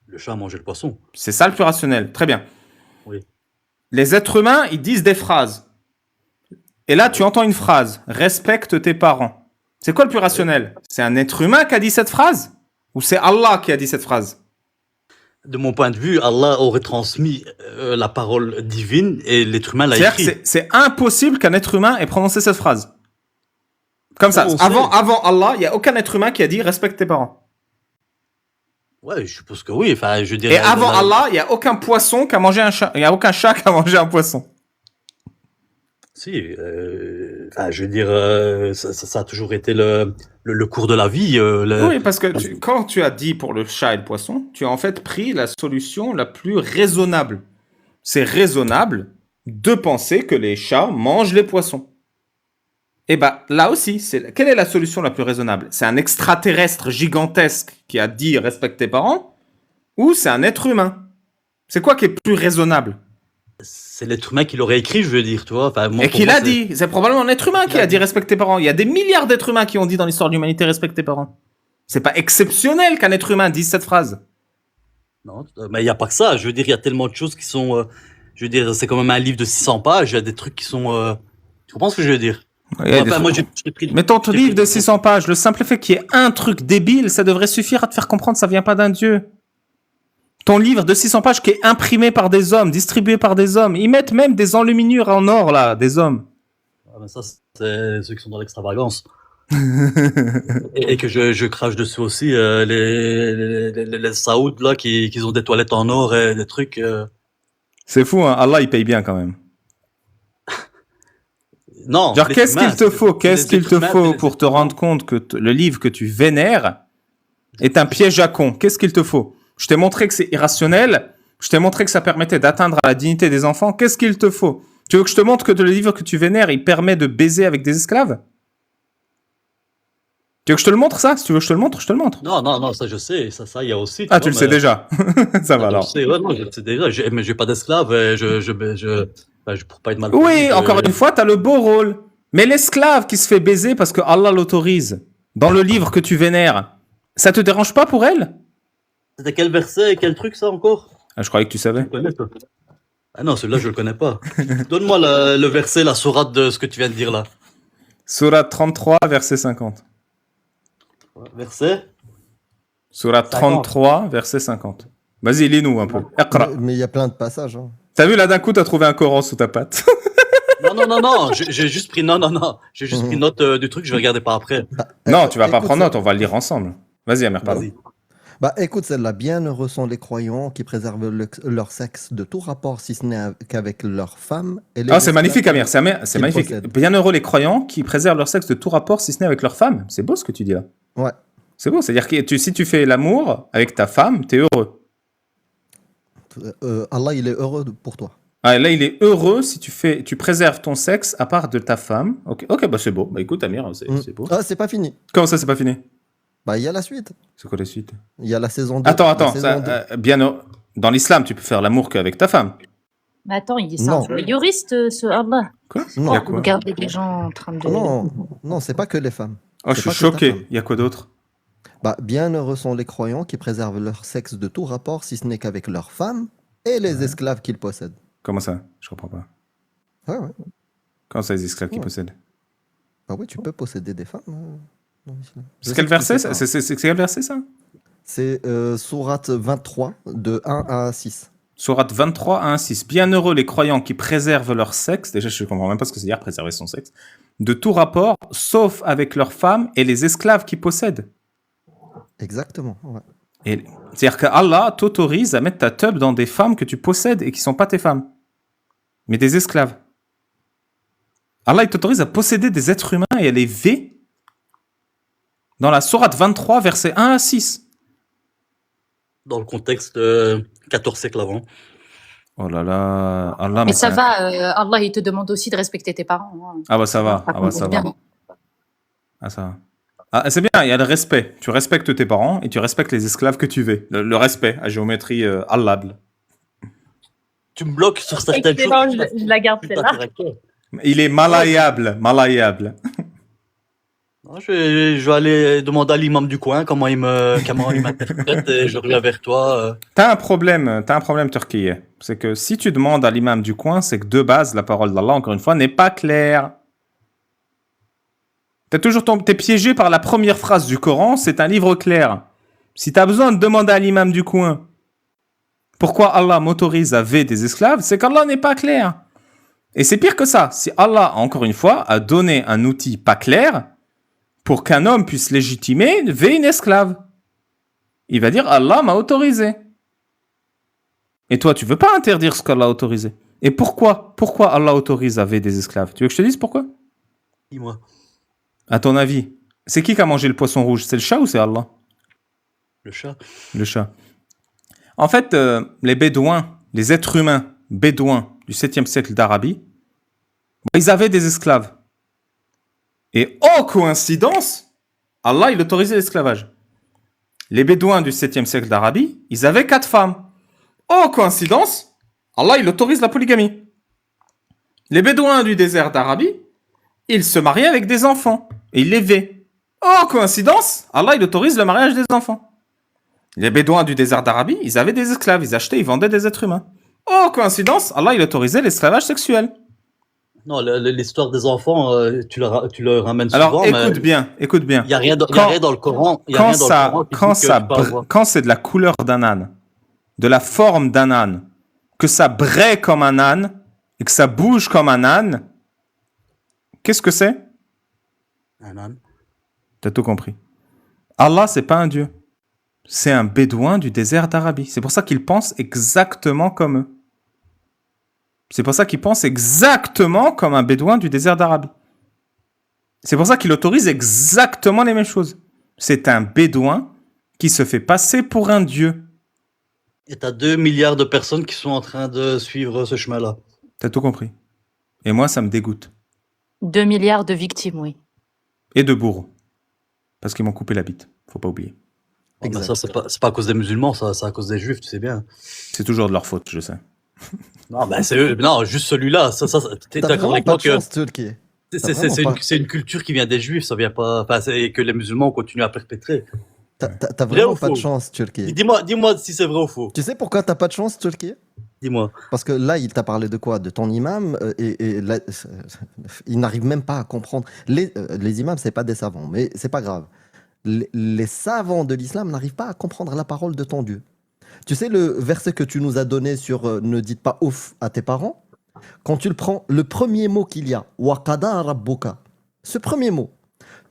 Le chat a mangé le poisson. C'est ça le plus rationnel. Très bien. Oui. Les êtres humains, ils disent des phrases. Et là, tu entends une phrase. Respecte tes parents. C'est quoi le plus rationnel? C'est un être humain qui a dit cette phrase? Ou c'est Allah qui a dit cette phrase? De mon point de vue, Allah aurait transmis la parole divine et l'être humain l'a C'est-à-dire écrit. que c'est impossible qu'un être humain ait prononcé cette phrase. Comme ça. On sait. Avant Allah, il n'y a aucun être humain qui a dit respecte tes parents. Ouais, je suppose que oui. Enfin, je Et dirais. avant Allah, il n'y a aucun poisson qui a mangé un chat. Il n'y a aucun chat qui a mangé un poisson. Si, enfin, je veux dire, ça a toujours été le cours de la vie. Oui, parce que quand tu as dit pour le chat et le poisson, tu as en fait pris la solution la plus raisonnable. C'est raisonnable de penser que les chats mangent les poissons. Et bah là aussi, quelle est la solution la plus raisonnable? C'est un extraterrestre gigantesque qui a dit respecte tes parents, ou c'est un être humain? C'est quoi qui est plus raisonnable? C'est l'être humain qui l'aurait écrit, je veux dire, tu vois. Enfin, Et qui l'a dit? C'est probablement un être humain qui a dit respecte tes parents. Il y a des milliards d'êtres humains qui ont dit dans l'histoire de l'humanité respecte tes parents. C'est pas exceptionnel qu'un être humain dise cette phrase. Non, mais il n'y a pas que ça. Je veux dire, il y a tellement de choses qui sont. Je veux dire, c'est quand même un livre de 600 pages. Il y a des trucs qui sont. Tu comprends ce que je veux dire? Enfin, moi, j'ai pris. Mais ton livre de 600 pages, le simple fait qu'il y ait un truc débile, ça devrait suffire à te faire comprendre que ça vient pas d'un dieu. Ton livre de 600 pages qui est imprimé par des hommes, distribué par des hommes, ils mettent même des enluminures en or là, des hommes. Ah, ben ça, c'est ceux qui sont dans l'extravagance. et que je crache dessus aussi, les Saouds là qui ont des toilettes en or et des trucs. C'est fou, hein. Allah il paye bien quand même. Non. Genre, qu'est-ce qu'il te faut? Qu'est-ce qu'il te faut les pour te rendre compte que le livre que tu vénères est un piège à con? Qu'est-ce qu'il te faut? Je t'ai montré que c'est irrationnel. Je t'ai montré que ça permettait d'atteindre la dignité des enfants. Qu'est-ce qu'il te faut? Tu veux que je te montre que le livre que tu vénères, il permet de baiser avec des esclaves? Tu veux que je te le montre, ça? Si tu veux que je te le montre, je te le montre. Non, ça je sais, ça il y a aussi. Ah, tu le sais déjà. Ça va alors. Je sais, ouais, non, je le sais déjà. Mais j'ai pas d'esclave. Pour pas être mal. Oui, encore une fois, t'as le beau rôle. Mais l'esclave qui se fait baiser parce que Allah l'autorise, dans le livre que tu vénères, ça te dérange pas pour elle? C'était quel verset, quel truc ça encore? Ah, je croyais que tu savais. Tu connais, toi? Ah non, celui-là je le connais pas. Donne-moi le verset, la sourate de ce que tu viens de dire là. Sourate 33, verset 50. Verset? Sourate 33, verset 50. Vas-y, lis-nous un peu. Iqra. Mais il y a plein de passages. Hein. T'as vu, là, d'un coup, t'as trouvé un Coran sous ta patte. Non, j'ai juste pris j'ai juste pris note du truc, je vais regarder par après. Non, tu vas pas écoute prendre ça. note, on va le lire ensemble. Vas-y, Amir, pardon. Vas-y. Bah écoute celle-là, bienheureux sont les croyants qui préservent leur sexe de tout rapport si ce n'est qu'avec leur femme. Et les Ah, c'est esclaves magnifique, Amir, c'est qu'ils magnifique. possèdent. Bienheureux les croyants qui préservent leur sexe de tout rapport, si ce n'est avec leur femme. C'est beau ce que tu dis là. Ouais. C'est beau, c'est-à-dire que si tu fais l'amour avec ta femme, t'es heureux. Allah, il est heureux pour toi. Ah, là, il est heureux si tu préserves ton sexe à part de ta femme. Ok, bah c'est beau. Bah écoute, Amir, c'est beau. Ah, c'est pas fini. Comment ça, c'est pas fini? Bah, il y a la suite. C'est quoi la suite? Il y a la saison 2. Attends, La saison 2. dans l'islam, tu peux faire l'amour qu'avec ta femme. Mais attends, c'est un Non. voyeuriste, ce Allah. Quoi? Non. Il y a quoi? Regardez les gens en train de... Non, c'est pas que les femmes. Oh, je C'est suis pas que ta choqué. femme. Il y a quoi d'autre? Bah, bienheureux sont les croyants qui préservent leur sexe de tout rapport, si ce n'est qu'avec leurs femmes et les esclaves qu'ils possèdent. Comment ça? Je comprends pas. Ouais. Comment ça, les esclaves qui Ouais. possèdent? Bah oui, tu peux posséder des femmes. Dans l'islam. Je C'est sais quel que tu verset? sais pas. C'est quel verset, ça? C'est sourate 23, de 1 à 6. Sourate 23 à 1,6. Bienheureux les croyants qui préservent leur sexe. Déjà, je ne comprends même pas ce que c'est dire, préserver son sexe. De tout rapport, sauf avec leurs femmes et les esclaves qui possèdent. Exactement. Ouais. C'est-à-dire qu'Allah t'autorise à mettre ta teub dans des femmes que tu possèdes et qui ne sont pas tes femmes, mais des esclaves. Allah il t'autorise à posséder des êtres humains et à les V dans la sourate 23, versets 1 à 6. Dans le contexte de 14 siècles avant. Oh là là, Allah. Mais ça va, Allah, il te demande aussi de respecter tes parents. Hein. Ah bah ça va, Ça compte ça bien. va. Ah ça va. Ah, c'est bien, il y a le respect. Tu respectes tes parents et tu respectes les esclaves que tu veux. Le respect à géométrie allable. Tu me bloques sur certaines choses. Excellent, je la garde Putain, celle-là. caractère. Il est malayable. Non, je vais aller demander à l'imam du coin comment il m'interprète et je reviens vers toi. T'as un problème, Turquie. C'est que si tu demandes à l'imam du coin, c'est que de base, la parole d'Allah, encore une fois, n'est pas claire. T'es piégé par la première phrase du Coran, c'est un livre clair. Si t'as besoin de demander à l'imam du coin pourquoi Allah m'autorise à V des esclaves, c'est qu'Allah n'est pas clair. Et c'est pire que ça. Si Allah, encore une fois, a donné un outil pas clair pour qu'un homme puisse légitimer V une esclave, il va dire Allah m'a autorisé. Et toi, tu veux pas interdire ce qu'Allah a autorisé. Et pourquoi Allah autorise à V des esclaves? Tu veux que je te dise pourquoi? Dis-moi. À ton avis, c'est qui a mangé le poisson rouge? C'est le chat ou c'est Allah? Le chat. Le chat. En fait, les bédouins, les êtres humains bédouins du 7e siècle d'Arabie, ils avaient des esclaves. Et oh coïncidence, Allah il autorisait l'esclavage. Les bédouins du 7e siècle d'Arabie, ils avaient 4 femmes. Oh coïncidence, Allah il autorise la polygamie. Les bédouins du désert d'Arabie, ils se mariaient avec des enfants et ils les véaient. Oh coïncidence, Allah il autorise le mariage des enfants. Les bédouins du désert d'Arabie, ils avaient des esclaves, ils achetaient, ils vendaient des êtres humains. Oh coïncidence, Allah il autorisait l'esclavage sexuel. Non, l'histoire des enfants, tu le ramènes souvent. Alors écoute bien. Il n'y a rien dans le Coran. Quand c'est de la couleur d'un âne, de la forme d'un âne, que ça braie comme un âne et que ça bouge comme un âne, qu'est-ce que c'est? Un âne. T'as tout compris. Allah, c'est pas un dieu. C'est un bédouin du désert d'Arabie. C'est pour ça qu'il pense exactement comme eux. C'est pour ça qu'il pense exactement comme un bédouin du désert d'Arabie. C'est pour ça qu'il autorise exactement les mêmes choses. C'est un bédouin qui se fait passer pour un dieu. Et t'as 2 milliards de personnes qui sont en train de suivre ce chemin-là. T'as tout compris. Et moi, ça me dégoûte. 2 milliards de victimes, oui. Et de bourreaux. Parce qu'ils m'ont coupé la bite. Faut pas oublier. Oh, mais ça, c'est pas à cause des musulmans, ça, c'est à cause des juifs, tu sais bien. C'est toujours de leur faute, je sais. Non, ben c'est eux. Non, juste celui-là. T'es T'as d'accord vraiment avec pas moi de que chance, Turquie. c'est une culture qui vient des juifs, ça vient pas. Enfin, c'est que les musulmans continuent à perpétrer. T'as Vrai vraiment ou pas de faux? chance, Turquie. Dis-moi si c'est vrai ou faux. Tu sais pourquoi t'as pas de chance, Turquie? Dis-moi. Parce que là, il t'a parlé de quoi? De ton imam, et là, il n'arrive même pas à comprendre. Les imams, c'est pas des savants, mais c'est pas grave. Les savants de l'islam n'arrivent pas à comprendre la parole de ton Dieu. Tu sais le verset que tu nous as donné sur ne dites pas ouf à tes parents? Quand tu le prends, le premier mot qu'il y a, wa qada rabbuka, ce premier mot,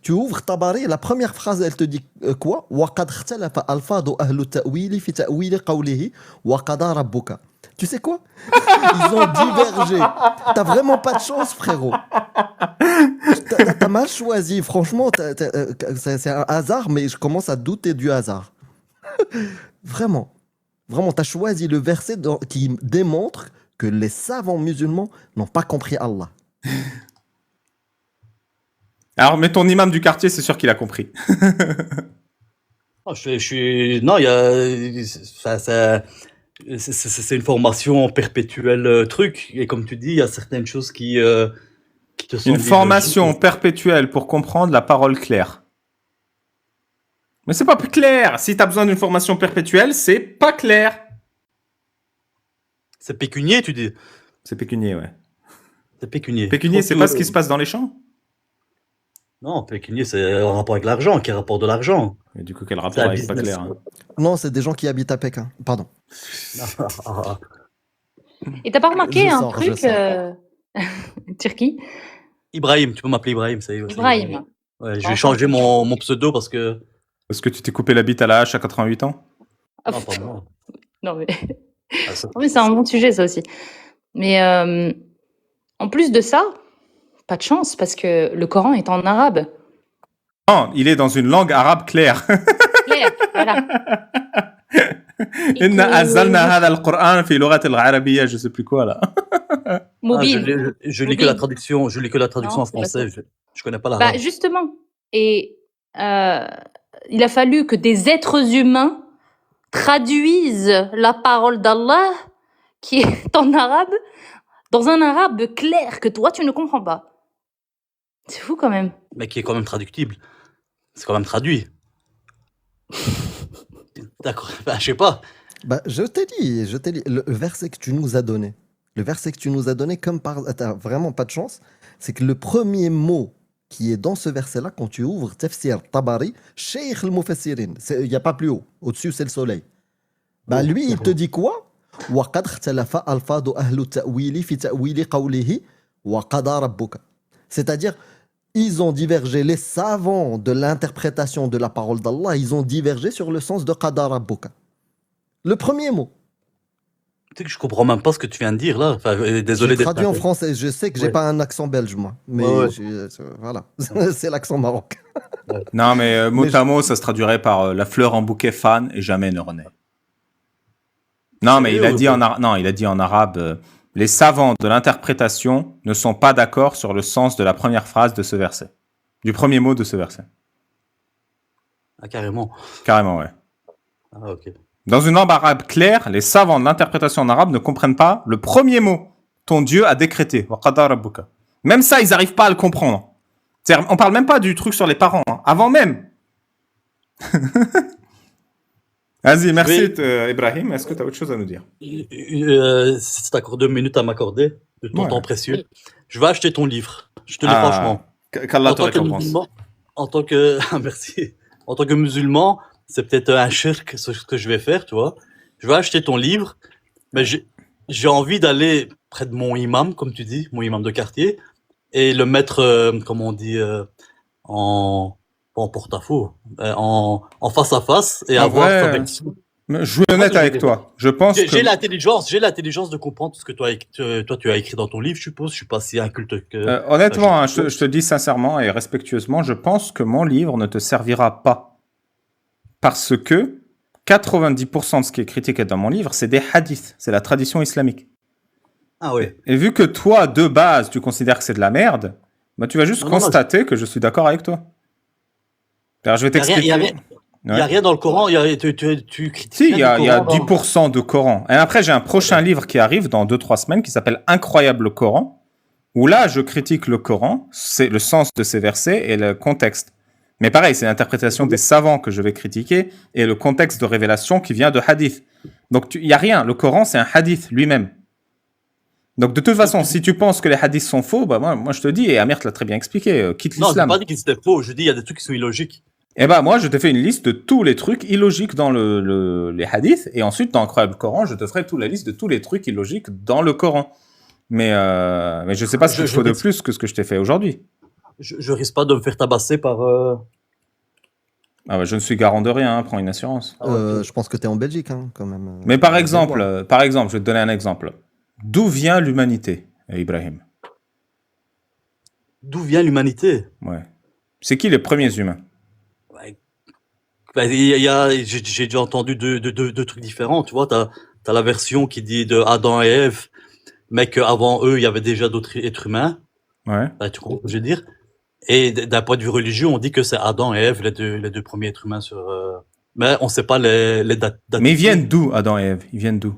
tu ouvres Tabari, la première phrase, elle te dit quoi? Wa qad ikhtalafa alfadu ahlu ta'wili fi ta'wili qawlihi wa qada rabbuka. Tu sais quoi? Ils ont divergé. T'as vraiment pas de chance, frérot. T'as mal choisi. Franchement, c'est un hasard, mais je commence à douter du hasard. Vraiment. Vraiment, t'as choisi le verset qui démontre que les savants musulmans n'ont pas compris Allah. Alors, mais ton imam du quartier, c'est sûr qu'il a compris. Non, non, il y a, enfin, c'est une formation perpétuelle truc. Et comme tu dis, il y a certaines choses qui te Une semblent formation illogiques. perpétuelle pour comprendre la parole claire. Mais c'est pas plus clair. Si t'as besoin d'une formation perpétuelle, c'est pas clair. C'est pécunier, tu dis. C'est pécunier, ouais. C'est pécunier. Pécunier, c'est pas ce qui se passe dans les champs. Non, pécunier, c'est en rapport avec l'argent, qui rapporte de l'argent. Et du coup, quel C'est rapport un avec pas business. clair, hein. Non, c'est des gens qui habitent à Pékin. Pardon. Et t'as pas remarqué Je un sors, je truc, sors. Turquie? Ibrahim, tu peux m'appeler Ibrahim, ça y est. Ibrahim. Ouais, je vais changer mon pseudo parce que. Parce que tu t'es coupé la bite à la hache à 88 ans. Non, pas moi. Non, mais... Ah, ça- non, mais c'est un bon sujet, ça aussi. Mais en plus de ça, pas de chance, parce que le Coran est en arabe. Non, il est dans une langue arabe claire. Clair, voilà. Et Inna que- anzalna hadha al-Qur'an fi lughat al-arabiyya, je sais plus quoi là. Ah, Mobile. je lis que la traduction, je lis que la traduction Non, en c'est pas français. ça. Je connais pas l'arabe. Bah, justement. Et il a fallu que des êtres humains traduisent la parole d'Allah, qui est en arabe, dans un arabe clair que toi, tu ne comprends pas. C'est fou quand même. Mais qui est quand même traductible. C'est quand même traduit. D'accord. Bah, je sais pas. Bah, je t'ai dit, le verset que tu nous as donné, comme par... T'as vraiment pas de chance, c'est que le premier mot qui est dans ce verset-là, quand tu ouvres Tafsir Tabari, Sheikh al-Mufassirin, il n'y a pas plus haut, au-dessus c'est le soleil. Bah Oh, lui, il c'est te dit quoi? وَقَدْ اخْتَلَفَ أَلْفَاظُ أَهْلُ التَّأْوِيلِ فِي تَأْوِيلِ قَوْلِهِ وَقَضَى رَبُّكَ. C'est-à-dire, ils ont divergé, les savants de l'interprétation de la parole d'Allah, ils ont divergé sur le sens de Qada Rabbuka. Le premier mot. Tu sais que je comprends même pas ce que tu viens de dire là. Enfin, désolé J'ai d'être. traduit en français. Je sais que j'ai Ouais. pas un accent belge, moi. Mais Ouais, ouais. voilà, c'est l'accent marocain. Non, mais mot Mais à mot, ça se traduirait par la fleur en bouquet fan et jamais ne renaît. Non, mais il a dit en arabe, les savants de l'interprétation ne sont pas d'accord sur le sens de la première phrase de ce verset, du premier mot de ce verset. Ah, carrément. Carrément, ouais. Ah, ok. Dans une langue arabe claire, les savants de l'interprétation en arabe ne comprennent pas le premier mot. Ton Dieu a décrété. Wa qada rabbuka. Même ça, ils n'arrivent pas à le comprendre. C'est-à-dire, on parle même pas du truc sur les parents, hein. Avant même. Vas-y, merci Ibrahim. Est-ce que tu as autre chose à nous dire? Si tu accordes 2 minutes à m'accorder de ton Ouais. temps précieux, je vais acheter ton livre. Je te le dis franchement. Qu'Allah En te tant que récompense. musulman, en tant que merci, en tant que musulman, c'est peut-être un shirk ce que je vais faire, tu vois. Je vais acheter ton livre, mais j'ai envie d'aller près de mon imam, comme tu dis, mon imam de quartier, et le mettre, comme on dit, en pas en porte-à-faux, en face à face et Ah avoir ouais. sa version. Mais je suis honnête avec toi. Je pense que... J'ai l'intelligence de comprendre ce que toi tu as écrit dans ton livre, je suppose. Je suis pas si inculte que. honnêtement, hein, je te dis sincèrement et respectueusement, je pense que mon livre ne te servira pas. Parce que 90% de ce qui est critiqué dans mon livre, c'est des hadiths, c'est la tradition islamique. Ah ouais. Et vu que toi, de base, tu considères que c'est de la merde, bah, tu vas juste Non, constater que je suis d'accord avec toi. Alors, je vais Il y a t'expliquer. Il y a rien dans le Coran. Tu critiques. Si, il y a rien du Coran 10% de Coran. Et après, j'ai un prochain livre qui arrive dans 2-3 semaines qui s'appelle Incroyable Coran, où là, je critique le Coran, c'est le sens de ces versets et le contexte. Mais pareil, c'est l'interprétation des savants que je vais critiquer et le contexte de révélation qui vient de hadith. Donc, il n'y a rien. Le Coran, c'est un hadith lui-même. Donc, de toute façon, si tu penses que les hadiths sont faux, bah, moi je te dis, et Amir te l'a très bien expliqué, quitte Non, je n'ai l'islam. pas dit qu'ils étaient faux. Je dis il y a des trucs qui sont illogiques. Eh ben, moi, je te fais une liste de tous les trucs illogiques dans les hadiths, et ensuite, dans Incroyable Coran, je te ferai toute la liste de tous les trucs illogiques dans le Coran. Mais je sais pas ce qu'il faut de plus que ce que je t'ai fait aujourd'hui. Je risque pas de me faire tabasser par. Ah bah, je ne suis garant de rien, hein, prends une assurance. Je pense que tu es en Belgique, hein, quand même. Mais par exemple, je vais te donner un exemple. D'où vient l'humanité, Ibrahim? D'où vient l'humanité? Ouais. C'est qui les premiers humains? Ben, j'ai déjà entendu deux trucs différents. Tu vois, t'as la version qui dit de Adam et Ève, mais qu'avant eux, il y avait déjà d'autres êtres humains. Ouais. Tu comprends ce que je veux dire? Et d'un point de vue religieux, on dit que c'est Adam et Ève, les deux premiers êtres humains sur. Mais on ne sait pas les dates. Mais ils viennent d'où, Adam et Ève? Ils viennent d'où?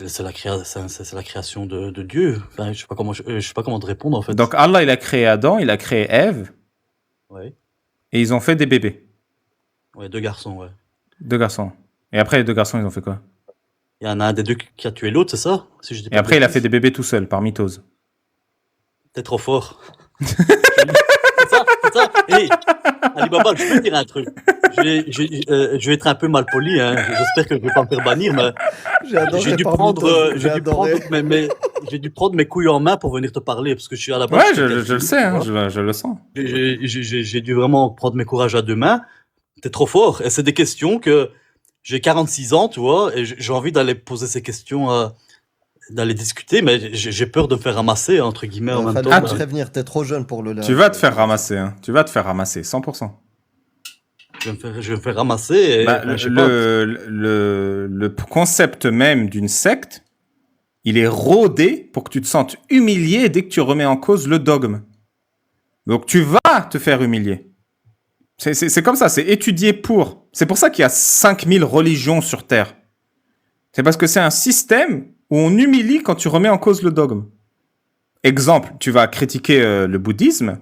C'est la création de Dieu. Enfin, je sais pas comment te répondre en fait. Donc Allah, il a créé Adam, il a créé Ève, Ouais. et ils ont fait des bébés. Ouais, 2 garçons, ouais. 2 garçons. Et après, les 2 garçons, ils ont fait quoi? Il y en a un des deux qui a tué l'autre, c'est ça? Si je dis Et pas de après, il a bêtises. fait des bébés tout seul, par mitose. T'es trop fort. C'est ça. Hey, Alibaba, je peux te dire un truc. Je vais être un peu mal poli, hein. J'espère que je vais pas me faire bannir, mais J'ai adoré j'ai dû par prendre, mythos, j'ai dû prendre j'ai dû prendre mes couilles en main pour venir te parler, parce que je suis à la base. Ouais, je le sais, hein, je le sens. J'ai dû vraiment prendre mes courages à deux mains. T'es trop fort. Et c'est des questions que j'ai 46 ans, tu vois, et j'ai envie d'aller poser ces questions, d'aller discuter, mais j'ai peur de me faire ramasser, entre guillemets, en même Fallait temps. te prévenir, t'es trop jeune pour le. Tu vas te faire ramasser, hein. Tu vas te faire ramasser, 100%. Je vais me faire ramasser. Et, Bah, je sais pas. le concept même d'une secte, il est rodé pour que tu te sentes humilié dès que tu remets en cause le dogme. Donc tu vas te faire humilier. C'est comme ça, c'est étudié pour. C'est pour ça qu'il y a 5000 religions sur Terre. C'est parce que c'est un système où on humilie quand tu remets en cause le dogme. Exemple, tu vas critiquer le bouddhisme,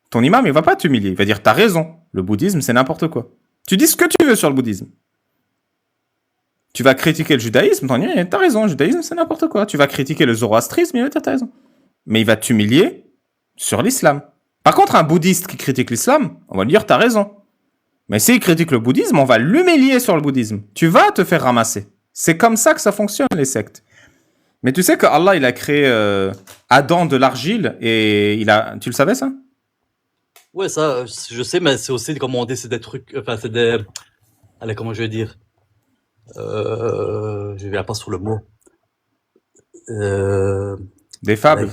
ton imam, il va pas t'humilier. Il va dire, t'as raison, le bouddhisme, c'est n'importe quoi. Tu dis ce que tu veux sur le bouddhisme. Tu vas critiquer le judaïsme, ton imam, t'as raison, le judaïsme, c'est n'importe quoi. Tu vas critiquer le zoroastrisme, il va dire, t'as raison. Mais il va t'humilier sur l'islam. Par contre, un bouddhiste qui critique l'islam, on va lui dire, t'as raison. Mais s'il critique le bouddhisme, on va l'humilier sur le bouddhisme. Tu vas te faire ramasser. C'est comme ça que ça fonctionne, les sectes. Mais tu sais que Allah, il a créé Adam de l'argile et tu le savais, ça? Ouais, ça, je sais, mais c'est aussi, comme on dit, c'est des trucs, enfin, c'est des, allez, comment je vais dire, je viens pas sur le mot. Des fables, Allez,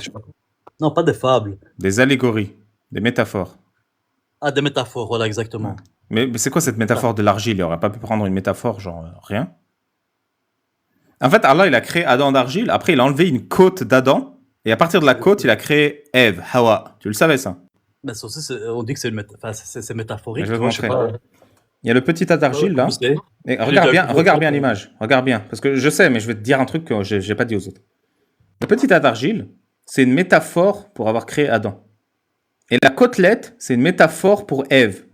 non, pas des fables. des allégories, des métaphores. Ah, des métaphores, voilà, exactement. Mais c'est quoi cette métaphore de l'argile? Il aurait pas pu prendre une métaphore, genre rien. En fait, Allah, il a créé Adam d'argile. Après, il a enlevé une côte d'Adam. Et à partir de la côte, il a créé Ève, Hawa. Tu le savais, ça? Mais ça aussi, on dit que c'est c'est métaphorique. Je vais te tu vois, je sais montrer. pas. Il y a le petit tas d'argile, là. Et regarde bien l'image. Regarde bien. Parce que je sais, mais je vais te dire un truc que j'ai pas dit aux autres. Le petit tas d'argile, c'est une métaphore pour avoir créé Adam. Et la côtelette, c'est une métaphore pour Ève.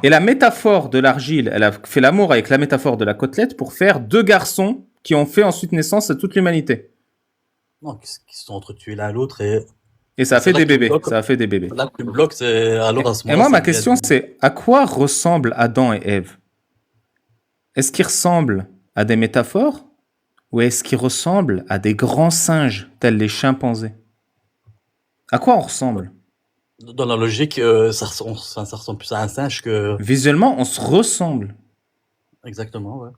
Et la métaphore de l'argile, elle a fait l'amour avec la métaphore de la côtelette pour faire 2 garçons qui ont fait ensuite naissance à toute l'humanité. Non, qui se sont entretués l'un à l'autre Et ça a fait là des que tu bébés. bloques. Ça a fait des bébés. là, tu me bloques, c'est alors à ce Et moment-là. moi, ma ça devient- question, c'est à quoi ressemblent Adam et Ève? Est-ce qu'ils ressemblent à des métaphores ou est-ce qu'ils ressemblent à des grands singes tels les chimpanzés? À quoi on ressemble? Dans la logique, ça ressemble plus à un singe que. Visuellement, on se ressemble. Exactement, ouais.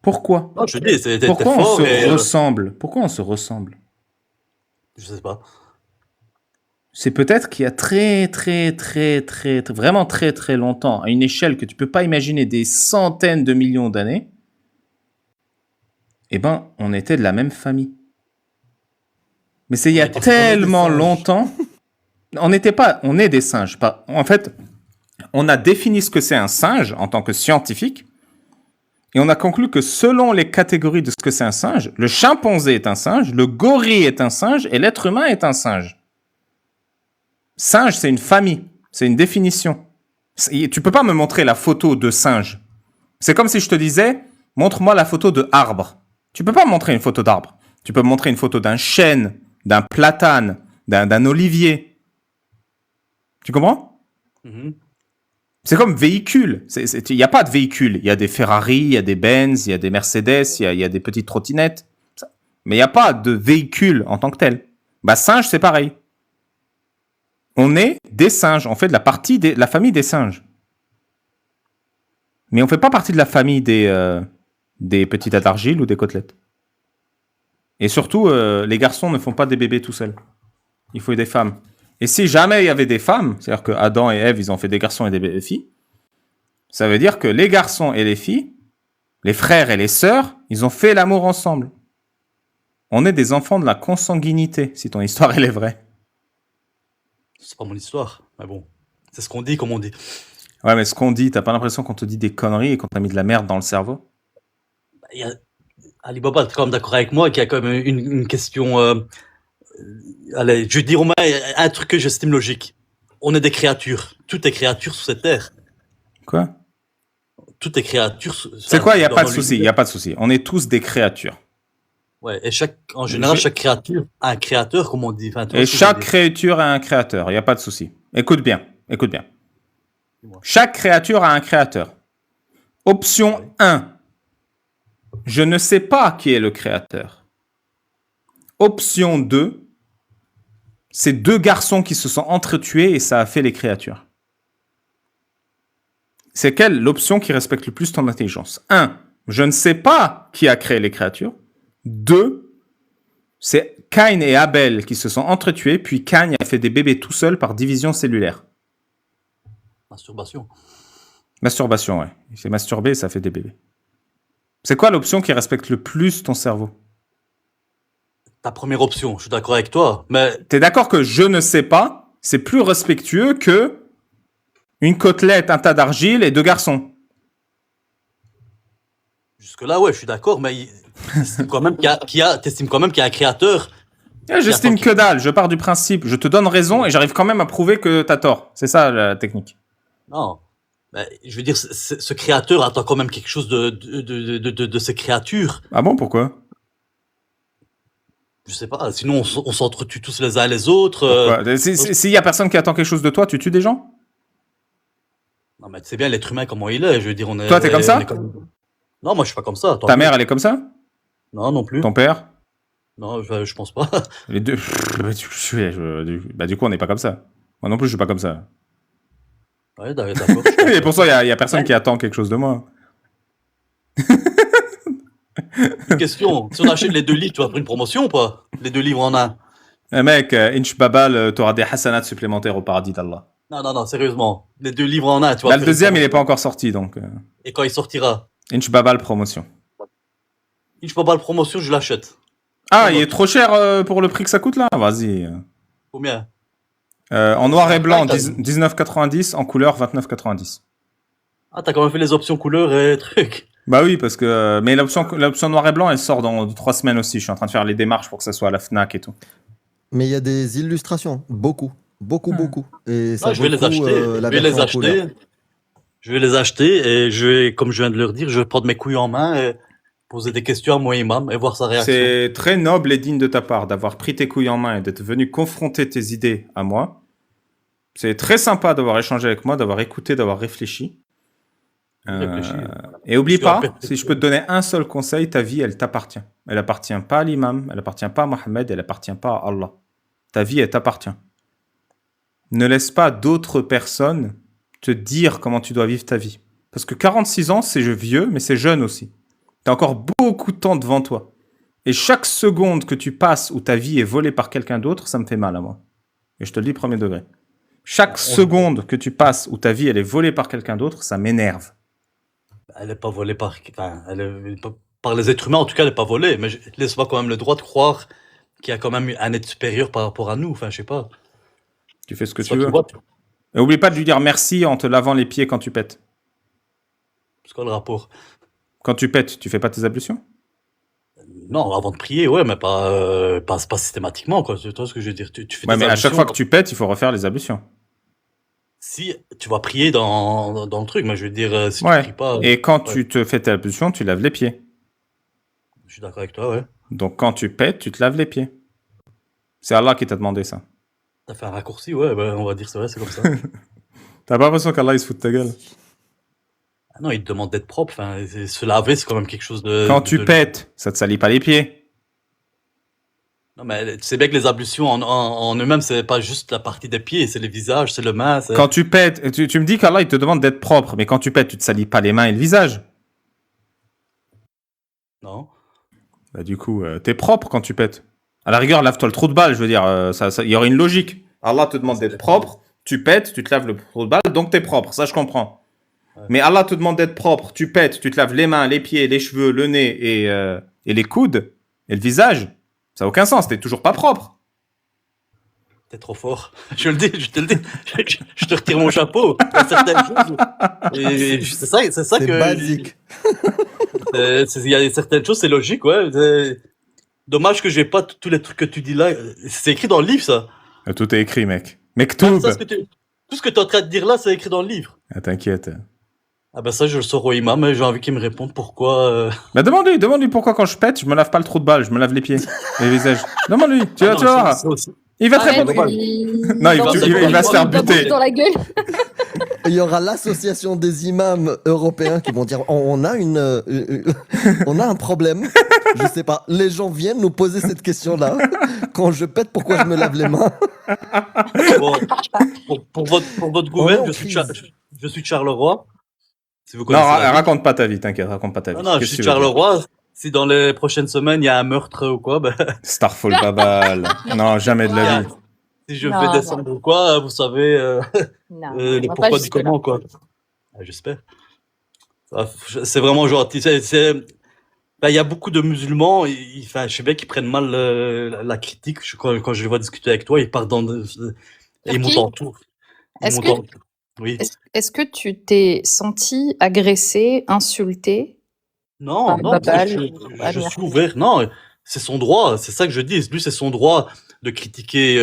Pourquoi? Non, je te dis, t'es Pourquoi on fort se et, ressemble? Pourquoi on se ressemble? je sais pas. C'est peut-être qu'il y a vraiment très très longtemps, à une échelle que tu peux pas imaginer, des centaines de millions d'années, eh ben, on était de la même famille. Mais c'est il y a On était tellement des singes. longtemps. On est des singes. En fait, on a défini ce que c'est un singe en tant que scientifique, et on a conclu que selon les catégories de ce que c'est un singe, le chimpanzé est un singe, le gorille est un singe, et l'être humain est un singe. Singe, c'est une famille, c'est une définition. Tu peux pas me montrer la photo de singe. C'est comme si je te disais, montre-moi la photo de arbre. Tu peux pas me montrer une photo d'arbre. Tu peux me montrer une photo d'un chêne, d'un platane, d'un olivier. Tu comprends? Mhm. C'est comme véhicule. Il n'y a pas de véhicule. Il y a des Ferrari, il y a des Benz, il y a des Mercedes, il y a des petites trottinettes. Mais il n'y a pas de véhicule en tant que tel. Bah, singe, c'est pareil. On est des singes. On fait de la famille des singes. Mais on ne fait pas partie de la famille des petits tas d'argile ou des côtelettes. Et surtout, les garçons ne font pas des bébés tout seuls. Il faut des femmes. Et si jamais il y avait des femmes, c'est-à-dire que Adam et Ève, ils ont fait des garçons et des filles, ça veut dire que les garçons et les filles, Les frères et les sœurs, ils ont fait l'amour ensemble. On est des enfants de la consanguinité, si ton histoire elle est vraie. C'est pas mon histoire, mais bon. C'est ce qu'on dit, comme on dit. Ouais, mais ce qu'on dit, t'as pas l'impression qu'on te dit des conneries et qu'on t'a mis de la merde dans le cerveau? Il y a... Ali Baba, t'es quand même d'accord avec moi qu'il y a quand même une question... allez, je vais dire au moins un truc que j'estime logique. On est des créatures. Tout est créature sur cette terre. Quoi? Tout est créature... C'est quoi? Il n'y a pas de souci, il n'y a pas de souci. On est tous des créatures. Ouais, et en général, chaque créature a un créateur, comme on dit. Enfin, Et chaque créature a un créateur, il n'y a pas de souci. Écoute bien, écoute bien. Chaque créature a un créateur. Option 1. Je ne sais pas qui est le créateur. Option 2. C'est deux garçons qui se sont entretués et ça a fait les créatures. C'est quelle l'option qui respecte le plus ton intelligence? 1. Je ne sais pas qui a créé les créatures. 2. C'est Caïn et Abel qui se sont entretués, puis Caïn a fait des bébés tout seul par division cellulaire. Masturbation. Masturbation, ouais. Il s'est masturbé et ça fait des bébés. C'est quoi l'option qui respecte le plus ton cerveau? Ta première option, je suis d'accord avec toi, mais... T'es d'accord que je ne sais pas, c'est plus respectueux que une côtelette, un tas d'argile et deux garçons. Jusque-là, ouais, je suis d'accord, mais t'estimes quand même qu'il y a un créateur. J'estime que dalle, je pars du principe, je te donne raison et j'arrive quand même à prouver que t'as tort. C'est ça la technique. Non, mais je veux dire, ce créateur attend quand même quelque chose de ces créatures. Ah bon, pourquoi? Je sais pas, sinon on s'entretue tous les uns les autres. S'il y a personne qui attend quelque chose de toi, tu tues des gens? Non, mais tu sais bien l'être humain comment il est, je veux dire, on est... Toi, t'es comme ça? Non, moi je suis pas comme ça. Ta mère, elle est comme ça? Non, non plus. Ton père? Non, je pense pas. Les deux. Du coup, on n'est pas comme ça. Moi non plus, je suis pas comme ça. Ouais, d'accord. Et pour ça, il y a personne qui attend quelque chose de moi. Une question, si on achète les 2 livres, tu vas prendre une promotion ou pas? Les 2 livres en un. Mec, Inch Babal, t'auras des hasanats supplémentaires au paradis d'Allah. Non, sérieusement. Les 2 livres en un, tu vois. Là, le deuxième, il est pas encore sorti, donc. Et quand il sortira? Inch Babal promotion. Je peux pas le promotion, je l'achète. Ah, il est trop cher pour le prix que ça coûte là? Vas-y. Combien? En noir et blanc, 19,90. En couleur, 29,90. Ah, t'as quand même fait les options couleurs et trucs. Bah oui, parce que. Mais l'option noir et blanc, elle sort dans 3 semaines aussi. Je suis en train de faire les démarches pour que ça soit à la Fnac et tout. Mais il y a des illustrations, beaucoup. Et ça je vais les acheter. Je vais les acheter et comme je viens de leur dire, je vais prendre mes couilles en main et poser des questions à mon imam et voir sa réaction. C'est très noble et digne de ta part d'avoir pris tes couilles en main et d'être venu confronter tes idées à moi. C'est très sympa d'avoir échangé avec moi, d'avoir écouté, d'avoir réfléchi. Et oublie pas, si je peux te donner un seul conseil, ta vie, elle t'appartient. Elle appartient pas à l'imam, elle appartient pas à Mohammed, elle appartient pas à Allah. Ta vie, elle t'appartient. Ne laisse pas d'autres personnes te dire comment tu dois vivre ta vie. Parce que 46 ans, c'est vieux, mais c'est jeune aussi. T'as encore beaucoup de temps devant toi. Et chaque seconde que tu passes où ta vie est volée par quelqu'un d'autre, ça me fait mal à moi. Et je te le dis premier degré. Chaque seconde que tu passes où ta vie elle est volée par quelqu'un d'autre, ça m'énerve. Elle n'est pas volée par les êtres humains, en tout cas, elle n'est pas volée. Mais laisse-moi quand même le droit de croire qu'il y a quand même un être supérieur par rapport à nous. Enfin, je sais pas. Tu fais ce que tu veux. Et oublie pas de lui dire merci en te lavant les pieds quand tu pètes. C'est quoi le rapport? Quand tu pètes, tu fais pas tes ablutions? Non, avant de prier, ouais, mais pas systématiquement, quoi. Tu vois ce que je veux dire? Tu fais ouais, mais à chaque fois que tu pètes, il faut refaire les ablutions. Si tu vas prier dans le truc, mais je veux dire, si tu pries pas... Et quand tu te fais tes ablutions, tu laves les pieds. Je suis d'accord avec toi, ouais. Donc quand tu pètes, tu te laves les pieds. C'est Allah qui t'a demandé ça. T'as fait un raccourci, ouais, on va dire c'est vrai, c'est comme ça. T'as pas l'impression qu'Allah il se fout de ta gueule? Ah non, il te demande d'être propre, enfin, se laver, c'est quand même quelque chose de... Quand tu pètes, ça te salit pas les pieds. Non, mais tu sais bien que les ablutions en eux-mêmes, c'est pas juste la partie des pieds, c'est les visages, c'est le main. Quand tu pètes, tu me dis qu'Allah il te demande d'être propre, mais quand tu pètes, tu te salis pas les mains et le visage. Non. Bah, du coup, t'es propre quand tu pètes. À la rigueur, lave-toi le trou de balle, je veux dire, il y aurait une logique. Allah te demande d'être propre, tu pètes, tu te laves le trou de balle, donc t'es propre, ça je comprends. Ouais. Mais Allah te demande d'être propre. Tu pètes, tu te laves les mains, les pieds, les cheveux, le nez et les coudes et le visage. Ça n'a aucun sens. T'es toujours pas propre. T'es trop fort. Je te le dis. Je te retire mon chapeau. Il y a certaines choses. C'est ça C'est que. basique. Il y a certaines choses, c'est logique, ouais. Dommage que j'ai pas tous les trucs que tu dis là. C'est écrit dans le livre, ça. Tout est écrit, mec. Ah, Mektoub. ça, tout ce que tu es en train de dire là, c'est écrit dans le livre. Ah, t'inquiète. Ah ben ça, je le sors au imam, mais j'ai envie qu'il me réponde pourquoi. Bah demande-lui pourquoi quand je pète, je me lave pas le trou de balle, je me lave les pieds et le visage. Demande-lui. Tu vas voir. Ça aussi. Il va te Arrête, répondre. il- Non, il va se faire il va buter. dans la gueule. Il y aura l'association des imams européens qui vont dire on a on a un problème. Je sais pas. Les gens viennent nous poser cette question-là. Quand je pète, pourquoi je me lave les mains? Bon, pour votre gouverne, On est en je suis Charleroi. Si vous Non, connaissez la ville. raconte pas ta vie, t'inquiète, raconte pas ta vie. Non, je Qu'est-ce suis que tu veux dire Charleroi. Si dans les prochaines semaines il y a un meurtre ou quoi, ben, Starfall Babal. Non, jamais de la vie. si je Non, fais descendre ou quoi, vous savez Non, le on va pas pourquoi du jusque-là. comment, quoi. Ah, j'espère. Ah, c'est vraiment gentil. Ben, il y a beaucoup de musulmans, enfin, je sais bien qu'ils prennent mal la critique. Quand je les vois discuter avec toi, ils partent ils montent qui en tour. Ils Est-ce montent que- en tour. Oui. Est-ce que tu t'es senti agressé, insulté? Non, Par non, Babal je ou Amir suis ouvert. Non, c'est son droit. C'est ça que je dis. Lui, c'est son droit de critiquer.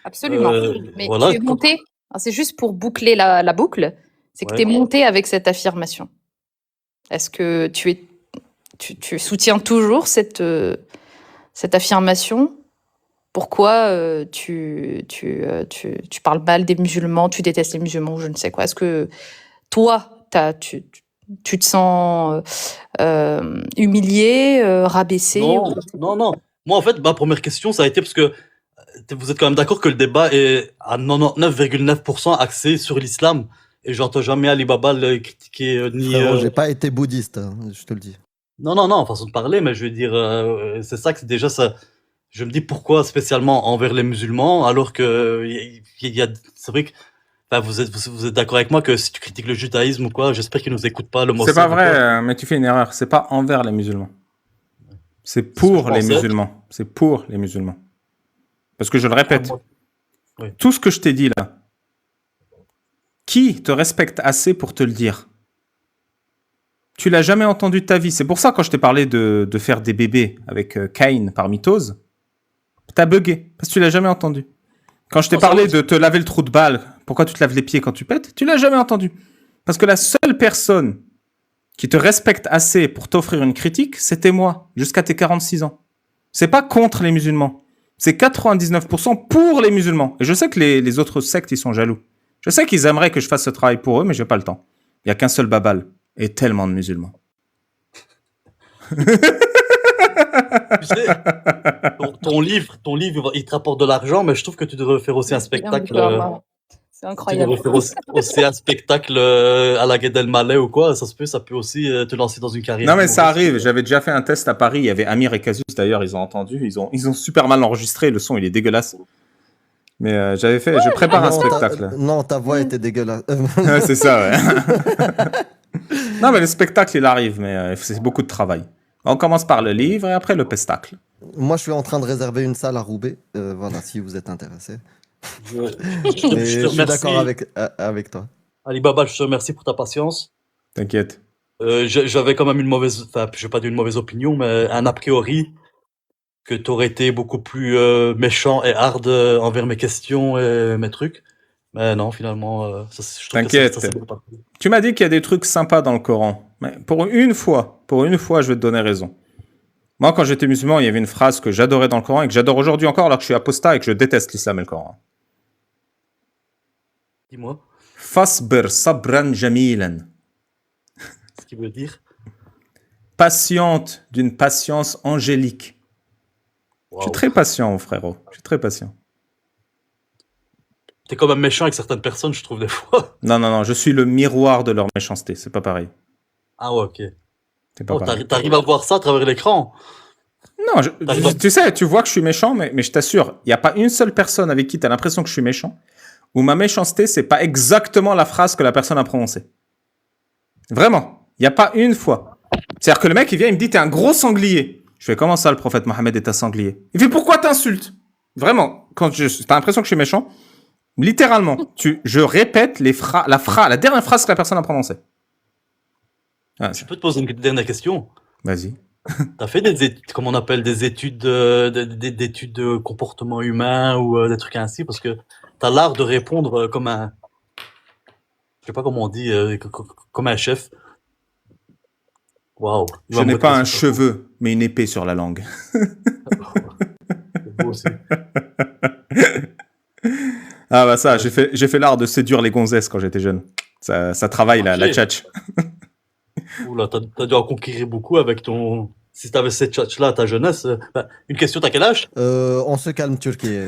Absolument. Mais voilà. tu es monté, c'est juste pour boucler la boucle, c'est que Ouais. tu es monté avec cette affirmation. Est-ce que tu soutiens toujours cette affirmation? Pourquoi tu parles mal des musulmans, tu détestes les musulmans, je ne sais quoi. Est-ce que toi, tu te sens humilié, rabaissé? Non. Moi, en fait, ma première question, ça a été parce que vous êtes quand même d'accord que le débat est à 99,9% axé sur l'islam. Et j'entends jamais Ali Baba le critiquer ni. Frérot, j'ai pas été bouddhiste, hein, je te le dis. Non, façon de parler, mais je veux dire, c'est ça que c'est déjà ça. Je me dis pourquoi spécialement envers les musulmans, alors que c'est vrai que enfin, vous êtes d'accord avec moi que si tu critiques le judaïsme ou quoi, j'espère qu'ils nous écoutent pas le mot. C'est pas vrai, mais tu fais une erreur. C'est pas envers les musulmans. C'est pour les musulmans. C'est pour les musulmans. Parce que je le répète, Oui. tout ce que je t'ai dit là, qui te respecte assez pour te le dire? Tu l'as jamais entendu de ta vie. C'est pour ça, quand je t'ai parlé de faire des bébés avec Caïn par mitose, t'as bugué, parce que tu l'as jamais entendu. Quand je t'ai parlé de te laver le trou de balle, pourquoi tu te laves les pieds quand tu pètes, tu l'as jamais entendu. Parce que la seule personne qui te respecte assez pour t'offrir une critique, c'était moi, jusqu'à tes 46 ans. C'est pas contre les musulmans. C'est 99% pour les musulmans. Et je sais que les autres sectes, ils sont jaloux. Je sais qu'ils aimeraient que je fasse ce travail pour eux, mais j'ai pas le temps. Il y a qu'un seul babal et tellement de musulmans. Tu sais, ton livre, il te rapporte de l'argent, mais je trouve que tu devrais faire aussi un spectacle. C'est Tu incroyable. devrais faire aussi un spectacle à la Gad Elmaleh ou quoi. Ça peut aussi te lancer dans une carrière. Non mais ça arrive, j'avais déjà fait un test à Paris, il y avait Amir et Casus d'ailleurs, ils ont entendu, ils ont super mal enregistré, le son il est dégueulasse. Mais j'avais fait, je prépare un spectacle. Non, ta voix était dégueulasse. Ouais, c'est ça, ouais. Non mais le spectacle il arrive, mais c'est beaucoup de travail. On commence par le livre et après le pestacle. Moi, je suis en train de réserver une salle à Roubaix. Voilà, si vous êtes intéressé. Je Mais te je suis remercie. d'accord avec toi. Ali Baba, je te remercie pour ta patience. T'inquiète. J'avais quand même je vais pas dire une mauvaise opinion, mais un a priori que tu aurais été beaucoup plus méchant et hard envers mes questions et mes trucs. Mais non, finalement, je trouve que T'inquiète. ça s'est bien passé. Tu m'as dit qu'il y a des trucs sympas dans le Coran. Mais pour une fois, je vais te donner raison. Moi, quand j'étais musulman, il y avait une phrase que j'adorais dans le Coran et que j'adore aujourd'hui encore alors que je suis apostat et que je déteste l'islam et le Coran. Dis-moi Fasbir sabran jamilan. ce qu'il veut dire. Patiente d'une patience angélique. Je suis Waouh. très patient, mon frérot. Je suis très patient. T'es quand même méchant avec certaines personnes, je trouve, des fois. Non, je suis le miroir de leur méchanceté. C'est pas pareil. Ah ouais, ok. C'est pas Oh, pareil. t'arrives à voir ça à travers l'écran. Non, T'arrives tu sais, tu vois que je suis méchant, mais je t'assure, il n'y a pas une seule personne avec qui tu as l'impression que je suis méchant, où ma méchanceté, c'est pas exactement la phrase que la personne a prononcée. Vraiment. Il n'y a pas une fois. C'est-à-dire que le mec, il vient, il me dit, t'es un gros sanglier. Je fais, comment ça, le prophète Mohammed est un sanglier? Il fait, pourquoi t'insultes? Vraiment. T'as l'impression que je suis méchant. Littéralement. Je répète la dernière phrase que la personne a prononcée. Ah, Je peux te poser une dernière question. vas-y. T'as fait des études, comme on appelle des études d'études de comportement humain ou des trucs ainsi, parce que t'as l'art de répondre comme un, je sais pas comment on dit, comme un chef. Waouh. Je n'ai pas un cheveu, mais une épée sur la langue. C'est beau aussi. Ah bah ça, j'ai fait l'art de séduire les gonzesses quand j'étais jeune. Ça travaille la tchatch. Oula, t'as dû en conquérir beaucoup avec ton. Si t'avais cette tchatch-là à ta jeunesse. Une question, t'as quel âge? On se calme, Turquie.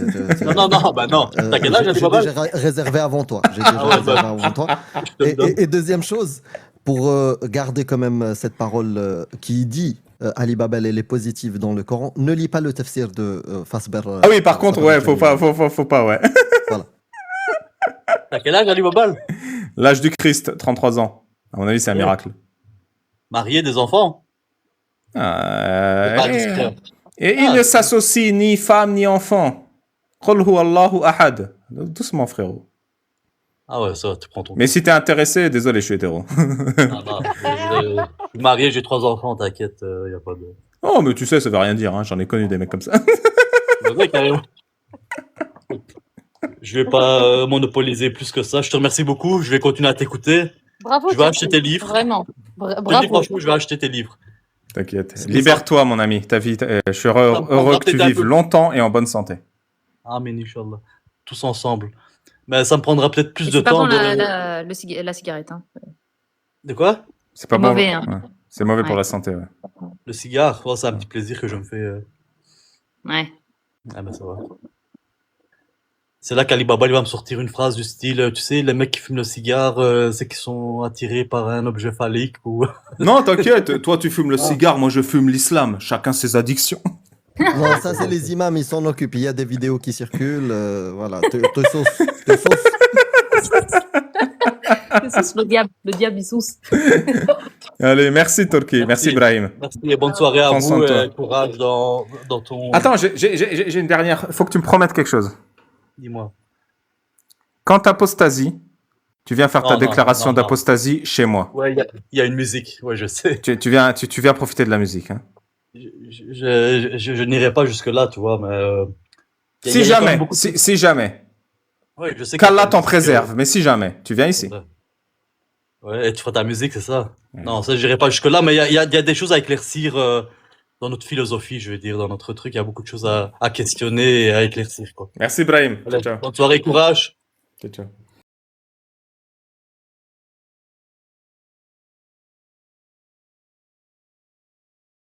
Non, bah non. T'as quel âge, J'ai Alibaba? déjà réservé avant toi. J'ai déjà réservé avant toi. Je te le donne. Et deuxième chose, pour garder quand même cette parole qui dit Alibaba, elle est positive dans le Coran, ne lis pas le tafsir de Fasber. Ah oui, par contre, ouais, faut pas, ouais. Voilà. T'as quel âge, Alibaba? L'âge du Christ, 33 ans. À mon avis, c'est un Ouais. miracle. Marié, des enfants? C'est pas discret. Et il ne s'associe ni femme ni enfant. Qul huwa Allahu ahad. Doucement, frérot. Ah ouais, ça, tu prends ton. Mais si t'es intéressé, désolé, je suis hétéro. Non, je suis marié, j'ai 3 enfants, t'inquiète, y a pas de. Oh, mais tu sais, ça veut rien dire, hein. J'en ai connu des mecs comme ça. Ouais, carrément. Je vais pas monopoliser plus que ça. Je te remercie beaucoup. Je vais continuer à t'écouter. Bravo. Je vais acheter tes livres. Vraiment. Je te dis Bravo. franchement, je vais acheter tes livres. T'inquiète. C'est Libère-toi, mon ami. Ta vie, je suis Ça me heureux prendra que tu peut-être un vives peu. longtemps et en bonne santé. Amen, Inch'Allah. Tous ensemble. Mais ça me prendra peut-être plus Et de c'est pas temps bon de. la cigarette. Hein. De quoi? C'est pas C'est bon. mauvais, hein. Ouais. C'est mauvais pour Ouais. la santé, ouais. Le cigare. Oh, c'est un petit plaisir que je me fais. Ouais. Ah ben ça va. C'est là qu'Alibaba il va me sortir une phrase du style, tu sais, les mecs qui fument le cigare, c'est qu'ils sont attirés par un objet phallique ou. Non, t'inquiète. Toi, tu fumes le cigare, moi, je fume l'islam. Chacun ses addictions. Non, ça c'est les imams, ils s'en occupent. Il y a des vidéos qui circulent. Voilà, te sauce. Le diable, il sauce. Allez, merci, Turki. Merci, Merci. Ibrahim. Merci et bonne soirée à Prends soin vous de toi. et courage dans ton. Attends, j'ai une dernière. Faut que tu me promettes quelque chose. Dis-moi. Quand t'apostasies, tu viens faire ta Non, déclaration non. d'apostasie chez moi. Ouais, il y a une musique, ouais, je sais. Tu viens profiter de la musique. Hein. Je n'irai pas jusque-là, tu vois, mais. Il y a Si quand même jamais, beaucoup de- si jamais, Ouais, je sais qu'Allah que- t'en préserve, mais si jamais, tu viens ici. Ouais, et tu feras ta musique, c'est ça? Ouais. Non, ça, j'irai pas jusque-là, mais il y a des choses à éclaircir dans notre philosophie, je veux dire, dans notre truc. Il y a beaucoup de choses à questionner et à éclaircir, quoi. Merci, Ibrahim. Ciao, Allez, ciao. bonne soirée, courage! Ciao, ciao.